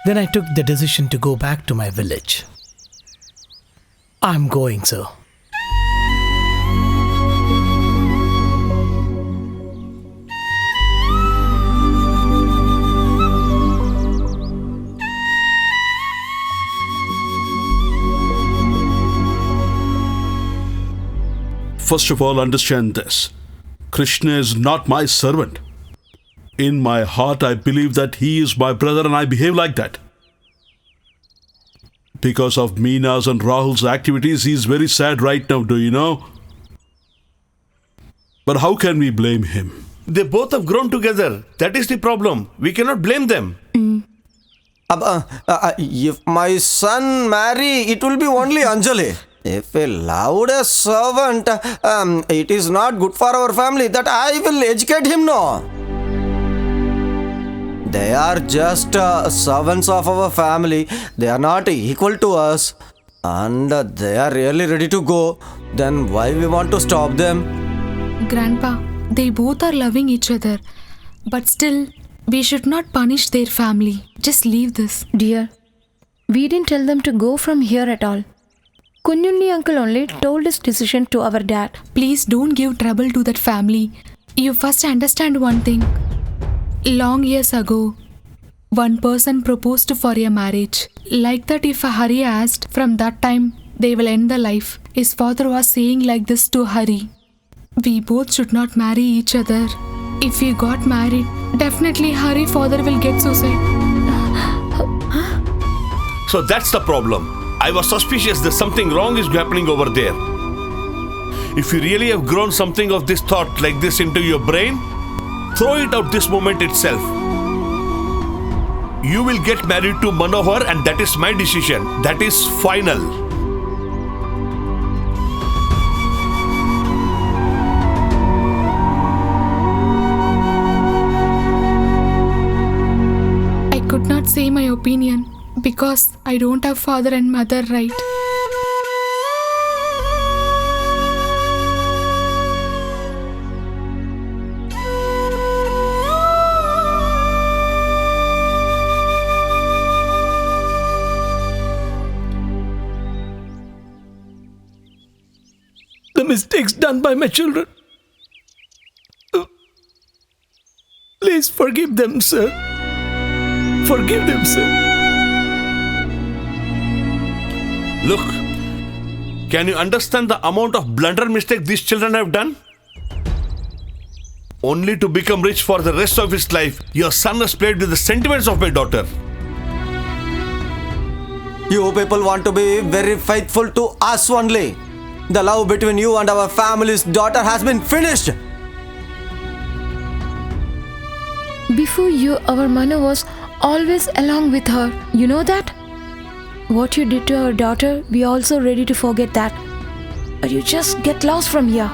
then I took the decision to go back to my village. I'm going, sir. First of all, understand this. Krishna is not my servant. In my heart, I believe that he is my brother and I behave like that. Because of Meena's and Rahul's activities, he is very sad right now, do you know? But how can we blame him? They both have grown together. That is the problem. We cannot blame them. If my son marry, it will be only Anjali. If a louder servant, it is not good for our family, that I will educate him, no. They are just servants of our family. They are not equal to us. And they are really ready to go. Then why we want to stop them? Grandpa, they both are loving each other. But still, we should not punish their family. Just leave this. Dear, we didn't tell them to go from here at all. Kunyunni uncle only told his decision to our dad. Please don't give trouble to that family. You first understand one thing. Long years ago, one person proposed for a marriage. Like that, if Hari asked, from that time, they will end the life. His father was saying like this to Hari. We both should not marry each other. If we got married, definitely Hari father will get suicide. So that's the problem. I was suspicious that something wrong is happening over there. If you really have grown something of this thought like this into your brain, throw it out this moment itself. You will get married to Manohar and that is my decision. That is final. I could not say my opinion because I don't have father and mother, right? The mistakes done by my children. Please forgive them, sir. Forgive them, sir. Look, can you understand the amount of blunder mistake these children have done? Only to become rich for the rest of his life, your son has played with the sentiments of my daughter. You people want to be very faithful to us only. The love between you and our family's daughter has been finished. Before you, our Manu was always along with her. You know that? What you did to our daughter, we are also ready to forget that. But you just get lost from here.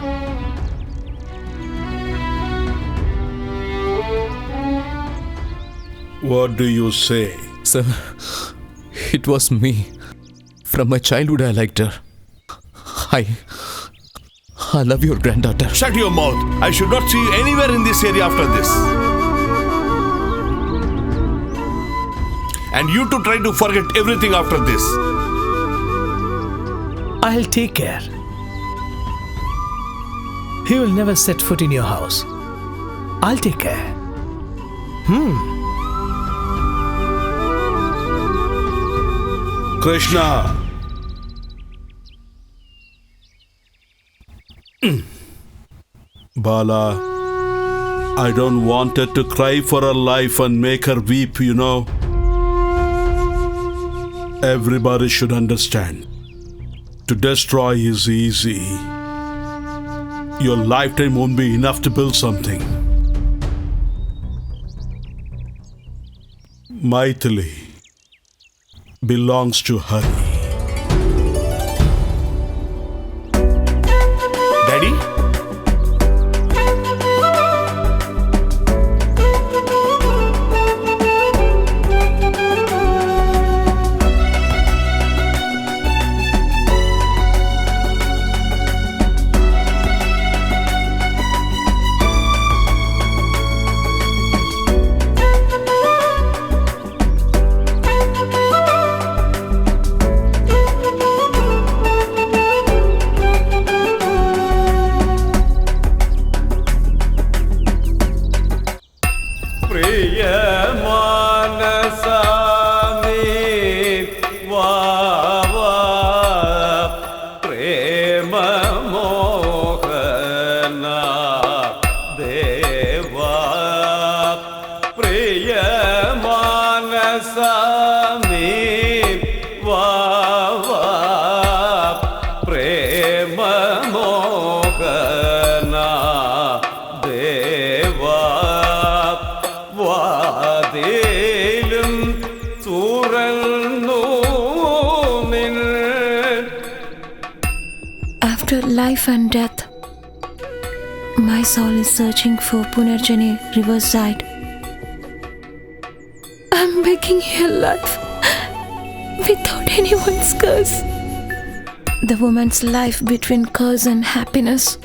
What do you say? Sir, it was me. From my childhood, I liked her. I love your granddaughter. Shut your mouth. I should not see you anywhere in this area after this. And you too try to forget everything after this. I'll take care. He will never set foot in your house. I'll take care. Krishna. Bala, I don't want her to cry for her life and make her weep, you know. Everybody should understand. To destroy is easy. Your lifetime won't be enough to build something. Maithili belongs to Hari. Daddy? After life and death, my soul is searching for Punarjani riverside. I'm making a life without anyone's curse. The woman's life between curse and happiness.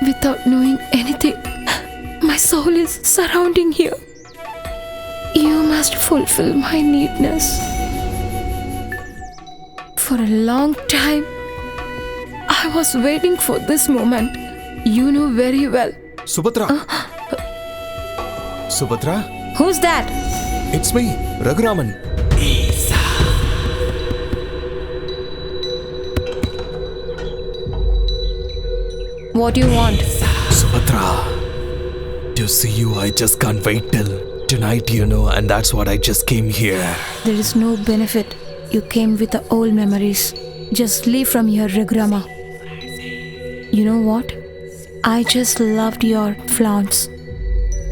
Without knowing anything, my soul is surrounding here. You must fulfill my needness. For a long time, I was waiting for this moment. You know very well. Subhadra. Subhadra? Who's that? It's me, Raghuraman. What do you want? Subhadra, to see you, I just can't wait till tonight, and that's what I just came here. There is no benefit. You came with the old memories. Just leave from here, Ragrama. You know what? I just loved your flaunts,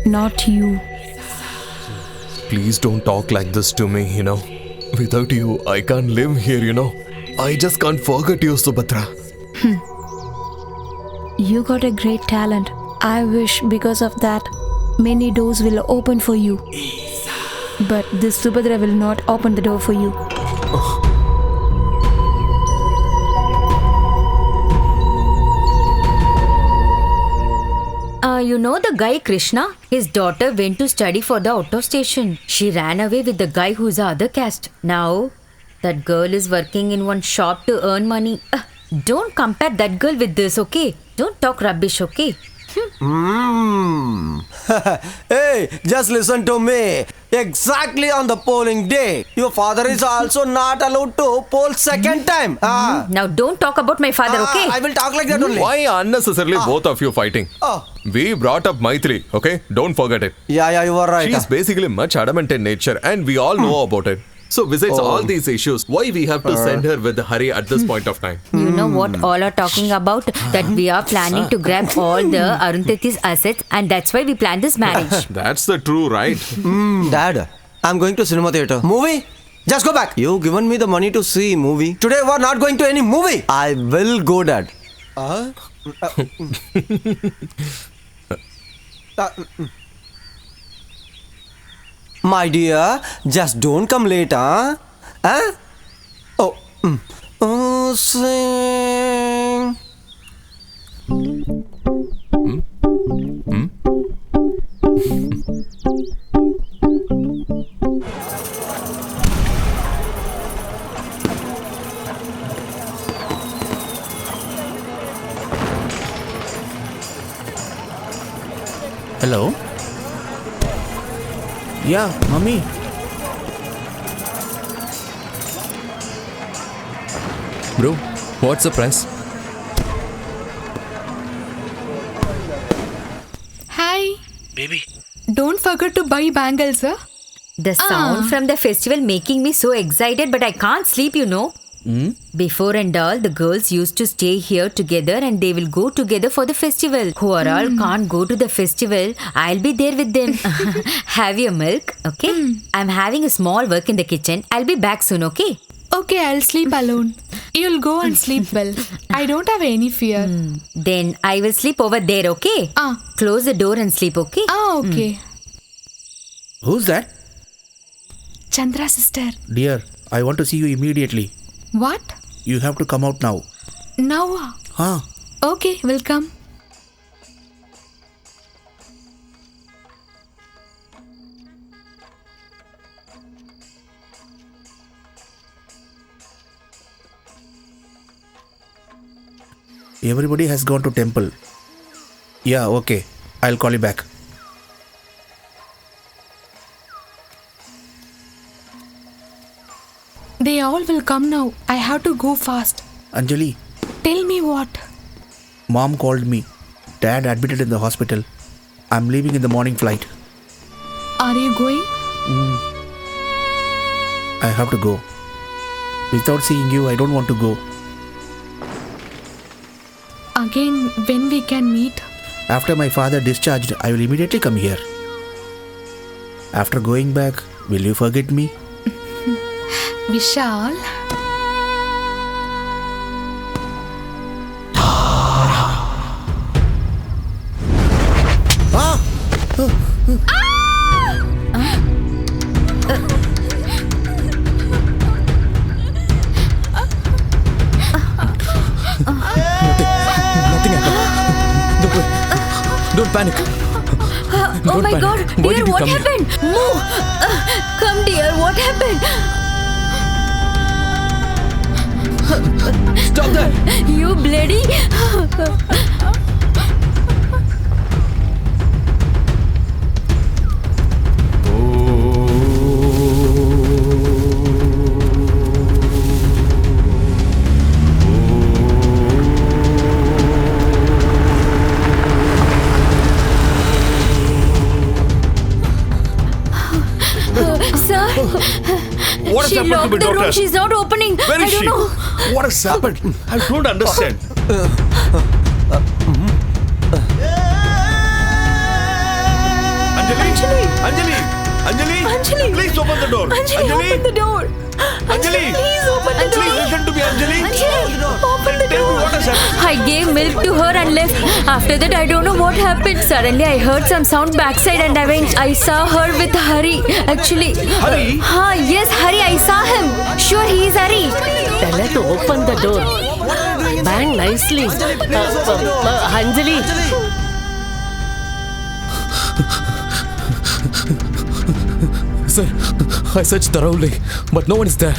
not you. Please don't talk like this to me, Without you, I can't live here, I just can't forget you, Subhadra. You got a great talent. I wish because of that, many doors will open for you. But this Subhadra will not open the door for you. You know the guy Krishna? His daughter went to study for the auto station. She ran away with the guy who's the other caste. Now, that girl is working in one shop to earn money. Don't compare that girl with this, okay? Don't talk rubbish, okay? Hey, just listen to me. Exactly on the polling day, your father is also not allowed to poll second time. Now don't talk about my father, okay? I will talk like that only. Why unnecessarily both of you fighting? We brought up Maitri, okay? Don't forget it. Yeah, you are right. She's basically much adamant in nature and we all know about it. So besides all these issues, why we have to send her with Hari at this point of time? You know what all are talking about? That we are planning to grab all the Arundhati's assets and that's why we planned this marriage. That's the true, right? Dad, I'm going to cinema theater. Movie? Just go back. You given me the money to see movie. Today we're not going to any movie. I will go, Dad. My dear, just don't come late, huh? Oh, sing. Hello? Yeah, mommy. Bro, what's the price? Hi. Baby. Don't forget to buy bangles, huh? The sound from the festival making me so excited, but I can't sleep, Before and all, the girls used to stay here together and they will go together for the festival. Who are all can't go to the festival, I'll be there with them. Have your milk, okay? I'm having a small work in the kitchen. I'll be back soon, okay? Okay, I'll sleep alone. You'll go and sleep well. I don't have any fear. Then I will sleep over there, okay? Close the door and sleep, okay? Okay. Who's that? Chandra's sister. Dear, I want to see you immediately. What? You have to come out now. Now? Okay, we'll come. Everybody has gone to temple. Yeah, okay. I'll call you back. They all will come now. I have to go fast. Anjali. Tell me what? Mom called me. Dad admitted in the hospital. I'm leaving in the morning flight. Are you going? I have to go. Without seeing you, I don't want to go. Again, when we can meet? After my father discharged, I will immediately come here. After going back, will you forget me? Vishal. Nothing happened. Don't worry. Don't panic. Oh my God, dear, what happened? Move! Come, dear, what happened? Stop that! You bloody! Sir, What has she happened to locked my the room. daughter? She's not opening. Where is I don't she? know. What has happened? I don't understand. Anjali, please open the door. Anjali, open the door. Anjali, please open the door. Please listen to me, Anjali. Open the Tell me door. what has happened. I gave milk to her and left. After that, I don't know what happened. Suddenly, I heard some sound backside and I saw her with Hari. Actually. Hari? Yes, Hari. I saw him. Sure, he is Hari. Tell her to open the door. Bang nicely. Anjali. Sir, I searched thoroughly, but no one is there.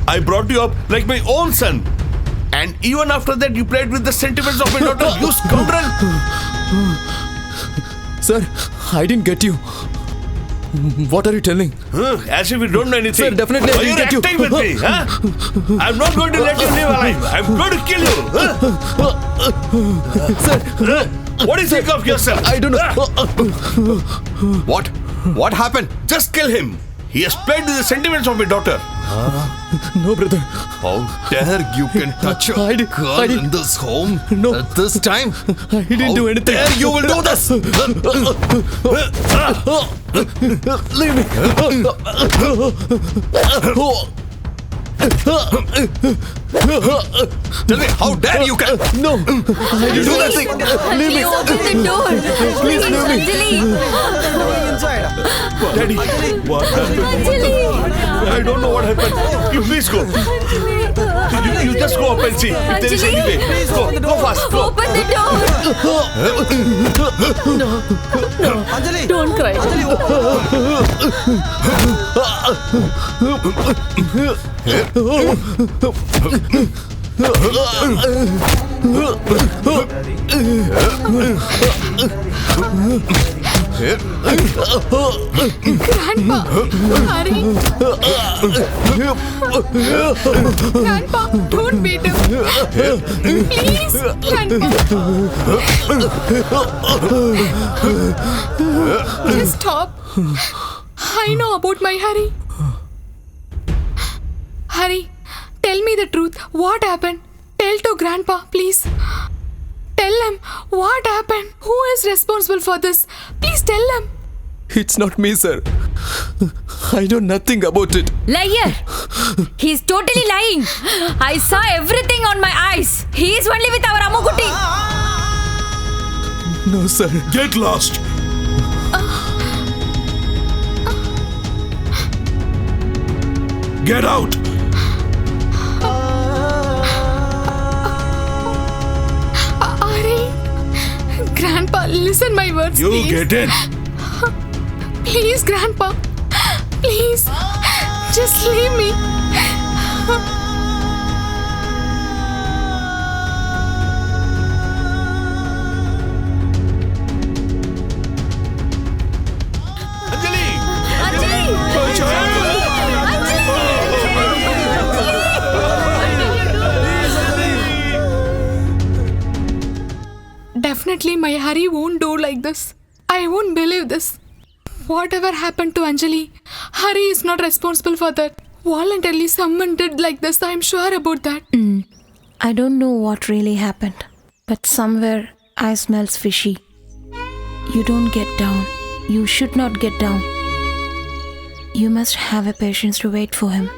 I brought you up like my own son. And even after that, you played with the sentiments of my daughter. You scoundrel! Sir, I didn't get you. What are you telling? As if you don't know anything. Sir, definitely I Why didn't are get you you. acting with me? Huh? I'm not going to let you live alive. I'm going to kill you. Sir, what do you think of yourself? I don't know. What? What happened? Just kill him. He has played with the sentiments of my daughter. No, brother. How dare you can touch a girl in this home at this time? I didn't do anything. How dare you will do this? Leave me. Tell me, how dare you can? No, I didn't do nothing. Leave me. Open the door. Please leave me. Inside. Daddy, what happened? I don't know what happened. You please go. You just go up and see if there is any way. Go fast. Go. Open the door. Anjali. Don't cry. Grandpa, Hari. Grandpa, don't beat him. Please, Grandpa. Just stop. I know about my Hari. Hari, tell me the truth. What happened? Tell to Grandpa, please. Tell him what happened. Who is responsible for this? Please tell him. It's not me, sir. I know nothing about it. Liar! He's totally lying. I saw everything on my eyes. He is only with our Amukutti. No, sir. Get lost. Get out. Ari, Grandpa, listen my words, You please. get in. Please, Grandpa. Please. Just leave me. Definitely my Hari won't do like this. I won't believe this. Whatever happened to Anjali, Hari is not responsible for that. Voluntarily someone did like this. I'm sure about that. I don't know what really happened, but somewhere I smells fishy. You don't get down. You should not get down. You must have a patience to wait for him.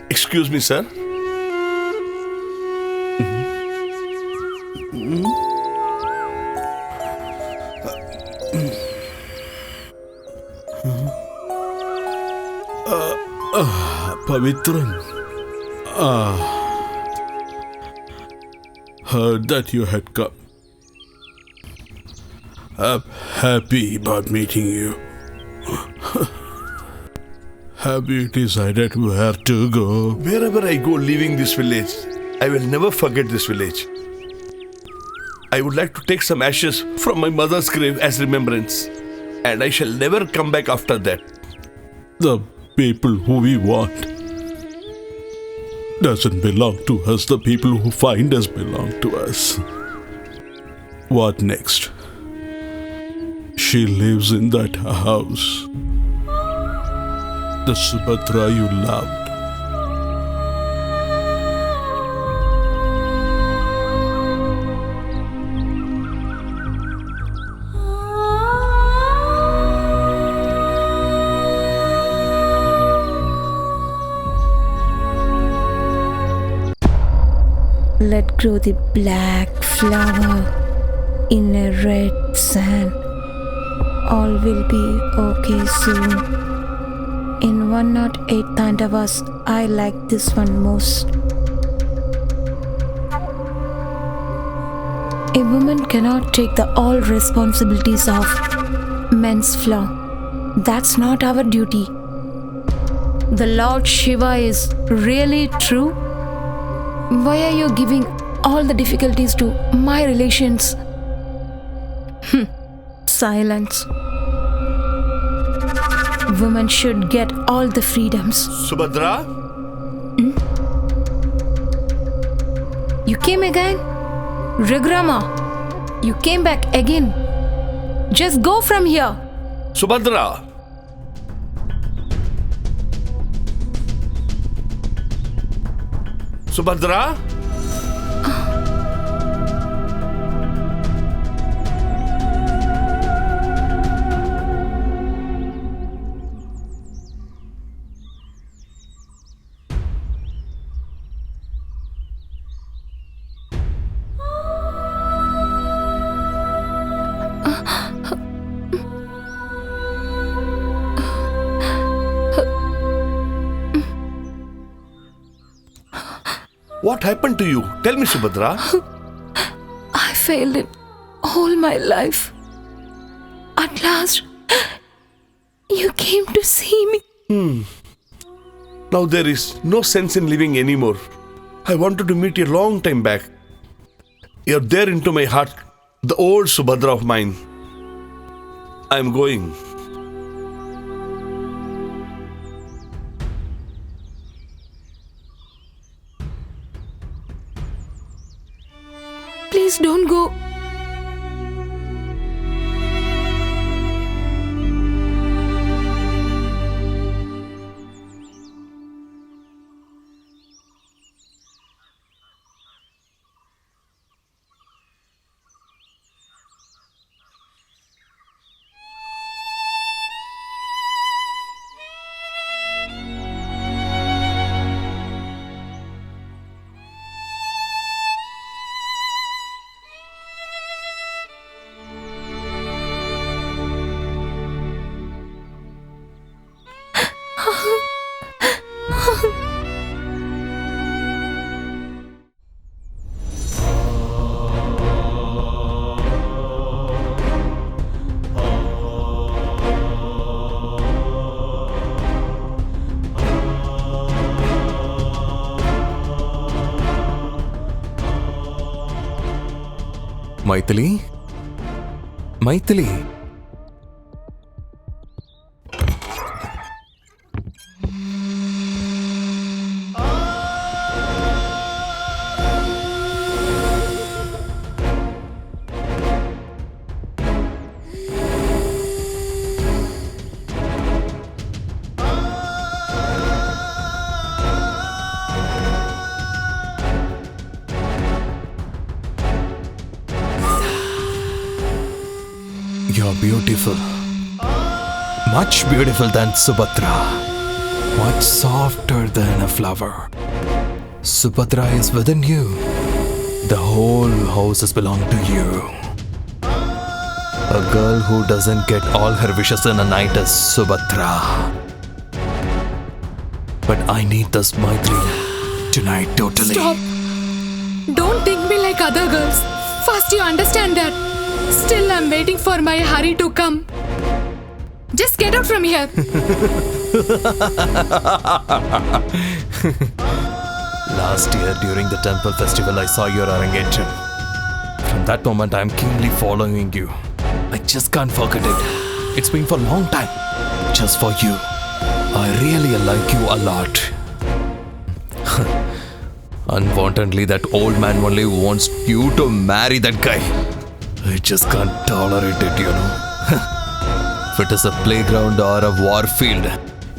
Excuse me, sir. Pavitran. Heard that you had come. I'm happy about meeting you. Have you decided where to go? Wherever I go leaving this village, I will never forget this village. I would like to take some ashes from my mother's grave as remembrance. And I shall never come back after that. The people who we want doesn't belong to us. The people who find us belong to us. What next? She lives in that house. The Subhadra you loved. Let grow the black flower in a red sand. All will be okay soon. In 108 Tandavas, I like this one most. A woman cannot take the all responsibilities of men's flaw. That's not our duty. The Lord Shiva is really true. Why are you giving all the difficulties to my relations? Silence. Women should get all the freedoms. Subhadra? You came again? Rigrama, you came back again. Just go from here. Subhadra! Subhadra? What happened to you? Tell me, Subhadra. I failed it all my life. At last, you came to see me. Now there is no sense in living anymore. I wanted to meet you a long time back. You're there into my heart, the old Subhadra of mine. I'm going. Please don't go. Maithili? Maithili? You're beautiful. Much beautiful than Subhadra. Much softer than a flower. Subhadra is within you. The whole house is belong to you. A girl who doesn't get all her wishes in a night is Subhadra. But I need this Maithili tonight totally. Stop! Don't think me like other girls. First you understand that. Still I'm waiting for my Hari to come. Just get out from here. Last year during the temple festival, I saw your Arangetram. From that moment, I am keenly following you. I just can't forget it. It's been for a long time. Just for you. I really like you a lot. Unwantedly, that old man only wants you to marry that guy. I just can't tolerate it, you know. If it is a playground or a war field,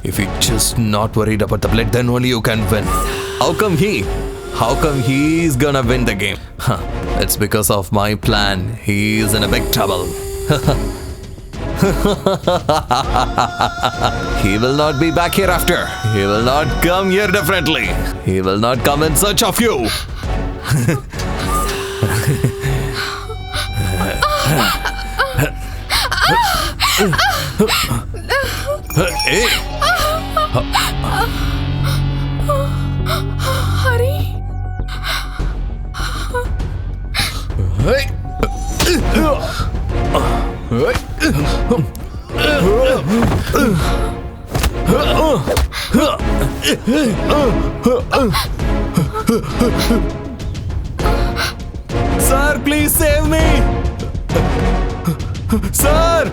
if you're just not worried about the blood, then only you can win. How come he's gonna win the game? It's because of my plan. He's in a big trouble. He will not be back here after. He will not come here differently. He will not come in search of you. Hey. Hari? Hey. Sir, please save me! Sir!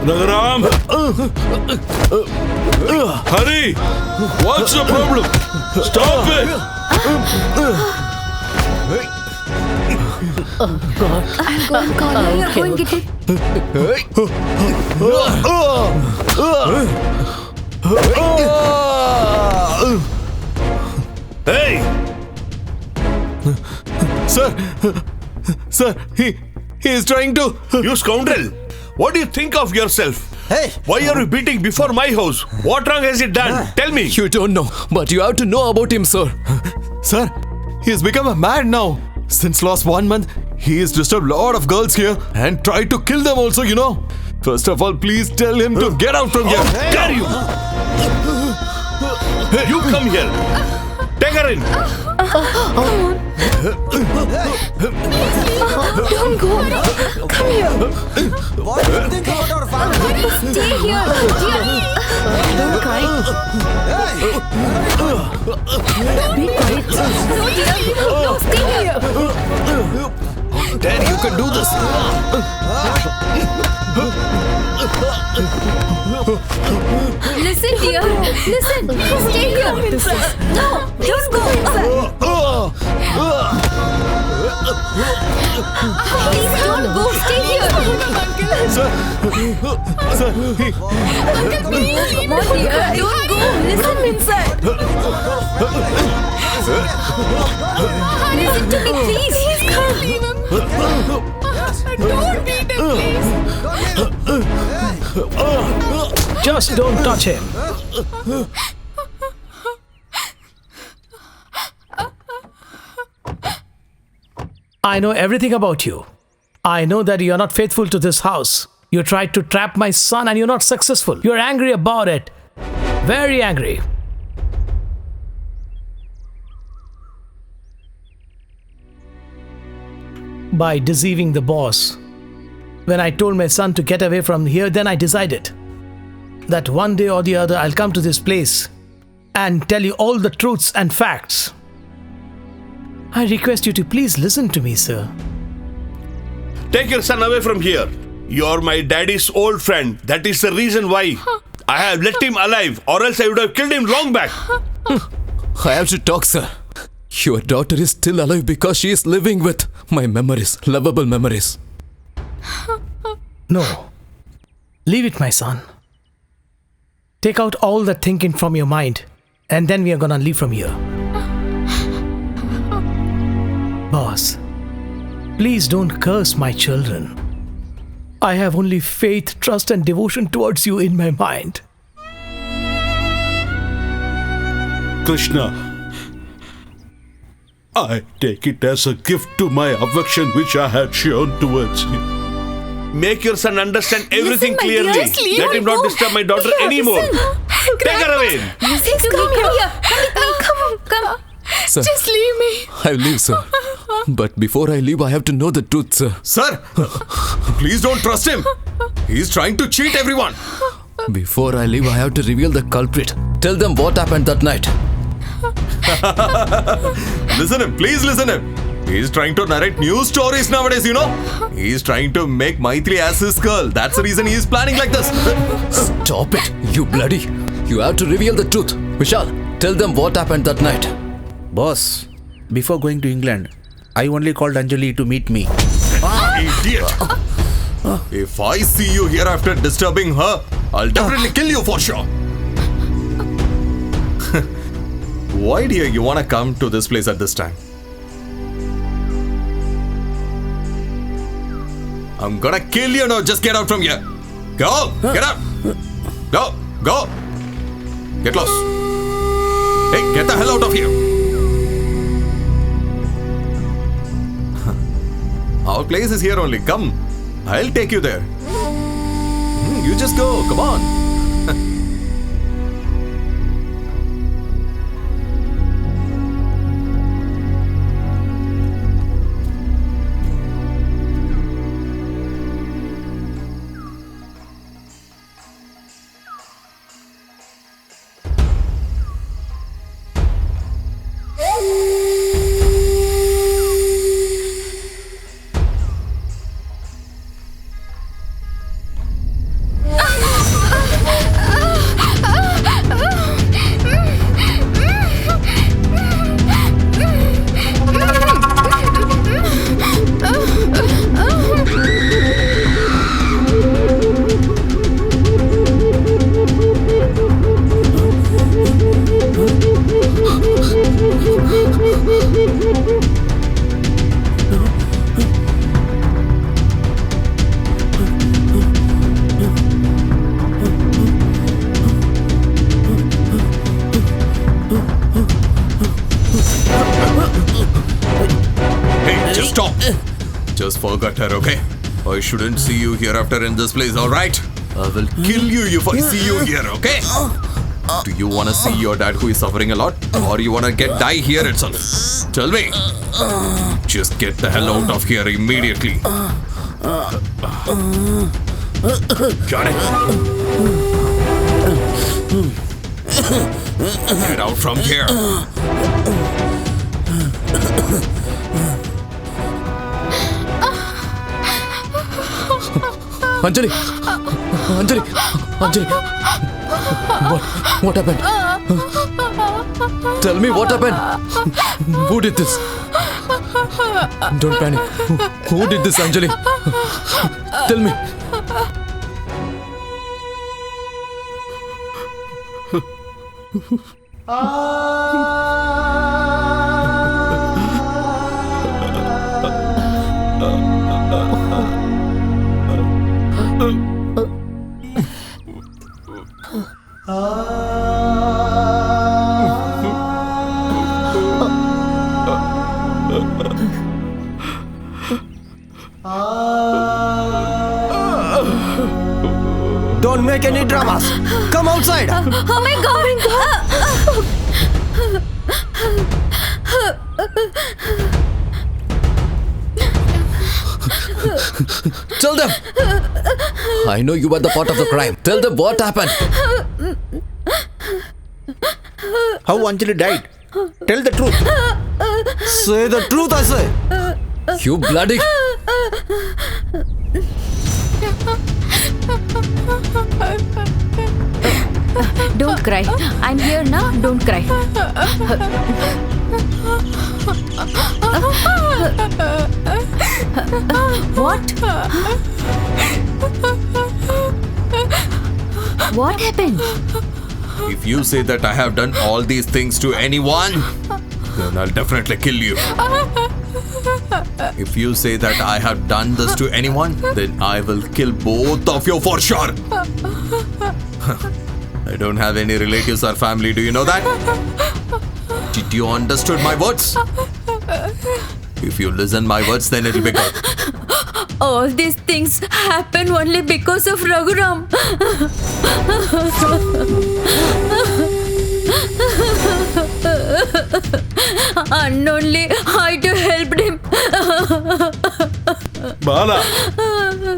Raghuram! Hurry! What's the problem? Stop it! I'll go and call her. You're going to get it. Hey! Sir, he is trying to... You scoundrel! What do you think of yourself? Hey! Why are you beating before my house? What wrong has he done? Tell me! You don't know, but you have to know about him, sir. Sir, he has become a man now. Since last 1 month, he has disturbed a lot of girls here and tried to kill them also, you know. First of all, please tell him to get out from here. Dare you! You come here! Take her in! Don't go. Come here. What do you think about our family? Stay here. Don't cry. Be quiet. No, dear. No, stay here. Dad, you can do this. Listen, dear. Listen. Stay here. No, don't go. Please don't go. Stay here. Sir, Come on, dear. Don't go. Listen inside. Listen to me, please. He's can't leave him. Don't beat him, please. Just don't touch him. I know everything about you. I know that you're not faithful to this house. You tried to trap my son and you're not successful. You're angry about it. Very angry. By deceiving the boss. When I told my son to get away from here, then I decided that one day or the other I'll come to this place and tell you all the truths and facts. I request you to please listen to me, sir. Take your son away from here. You're my daddy's old friend. That is the reason why I have let him alive, or else I would have killed him long back. I have to talk, sir. Your daughter is still alive because she is living with my memories, lovable memories. No. Leave it, my son. Take out all that thinking from your mind, and then we are gonna leave from here. Boss, Please don't curse my children. I have only faith, trust, and devotion towards you in my mind. Krishna, I take it as a gift to my affection which I had shown towards you. Make your son understand everything Listen, my dear, clearly. just leave Let her him not go. disturb my daughter anymore. Take her away. Listen to me. Come here. Come. Sir, Just leave me. I'll leave, sir. But before I leave, I have to know the truth, sir. Sir, please don't trust him. He's trying to cheat everyone. Before I leave, I have to reveal the culprit. Tell them what happened that night. Listen him, please listen him. He's trying to narrate news stories nowadays, you know. He's trying to make Maithili as his girl. That's the reason he's planning like this. Stop it, you bloody. You have to reveal the truth. Vishal, tell them what happened that night. Boss, before going to England, I only called Anjali to meet me. Idiot. If I see you here after disturbing her, I'll definitely kill you for sure. Why, dear, you want to come to this place at this time? I'm gonna kill you now. Just get out from here. Go. Get out. Go. Get lost. Hey, get the hell out of here. Our place is here only. Come. I'll take you there. You just go. Come on. Just forgot her, okay? I shouldn't see you here after in this place, alright? I will kill you if I see you here, okay? Do you want to see your dad who is suffering a lot? Or you want to die here itself? Tell me. Just get the hell out of here immediately. Got it? Get out from here. Anjali! What happened? Tell me what happened. Who did this? Don't panic. Who did this, Anjali? Tell me. Don't make any dramas. Come outside. Oh my God! Tell them. I know you were the part of the crime. Tell them what happened. How Anjali died? Tell the truth. Say the truth, I say. You bloody... Don't cry. I'm here now. Don't cry. What? What happened? If you say that I have done all these things to anyone, then I'll definitely kill you. If you say that I have done this to anyone, then I will kill both of you for sure. I don't have any relatives or family, do you know that? Did you understood my words? If you listen my words, then it'll be good. All these things happen only because of Raghuram. And only I too helped him. Bala,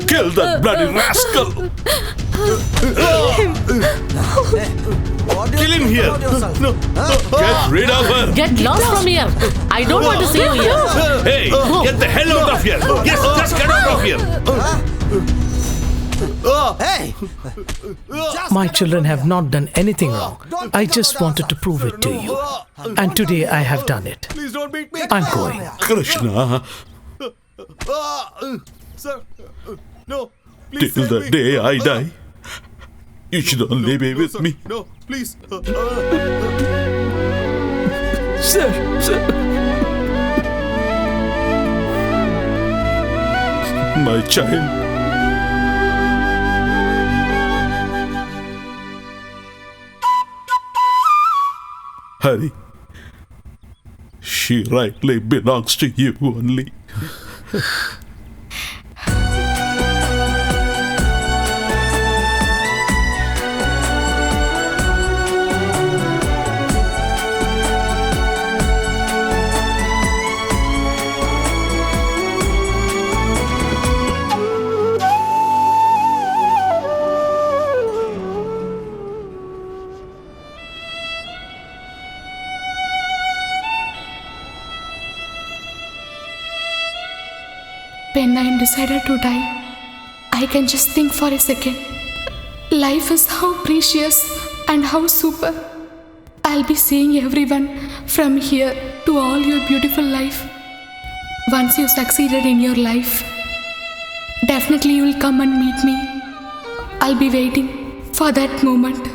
kill that bloody rascal. Kill him here. No. Get rid of her. Get lost from here. I don't want to see you here. Hey, get the hell out of here. Yes, just get out of here. My children have not done anything wrong. I just wanted to prove it to you. And today I have done it. Please don't beat me. I'm going. Krishna, Sir, no. Please till save the me. day I die, you should only be with sir. me. No, please. Sir. My child. Hari, she rightly belongs to you only. When I am decided to die, I can just think for a second. Life is how precious and how super. I'll be seeing everyone from here to all your beautiful life. Once you succeeded in your life, definitely you will come and meet me. I'll be waiting for that moment.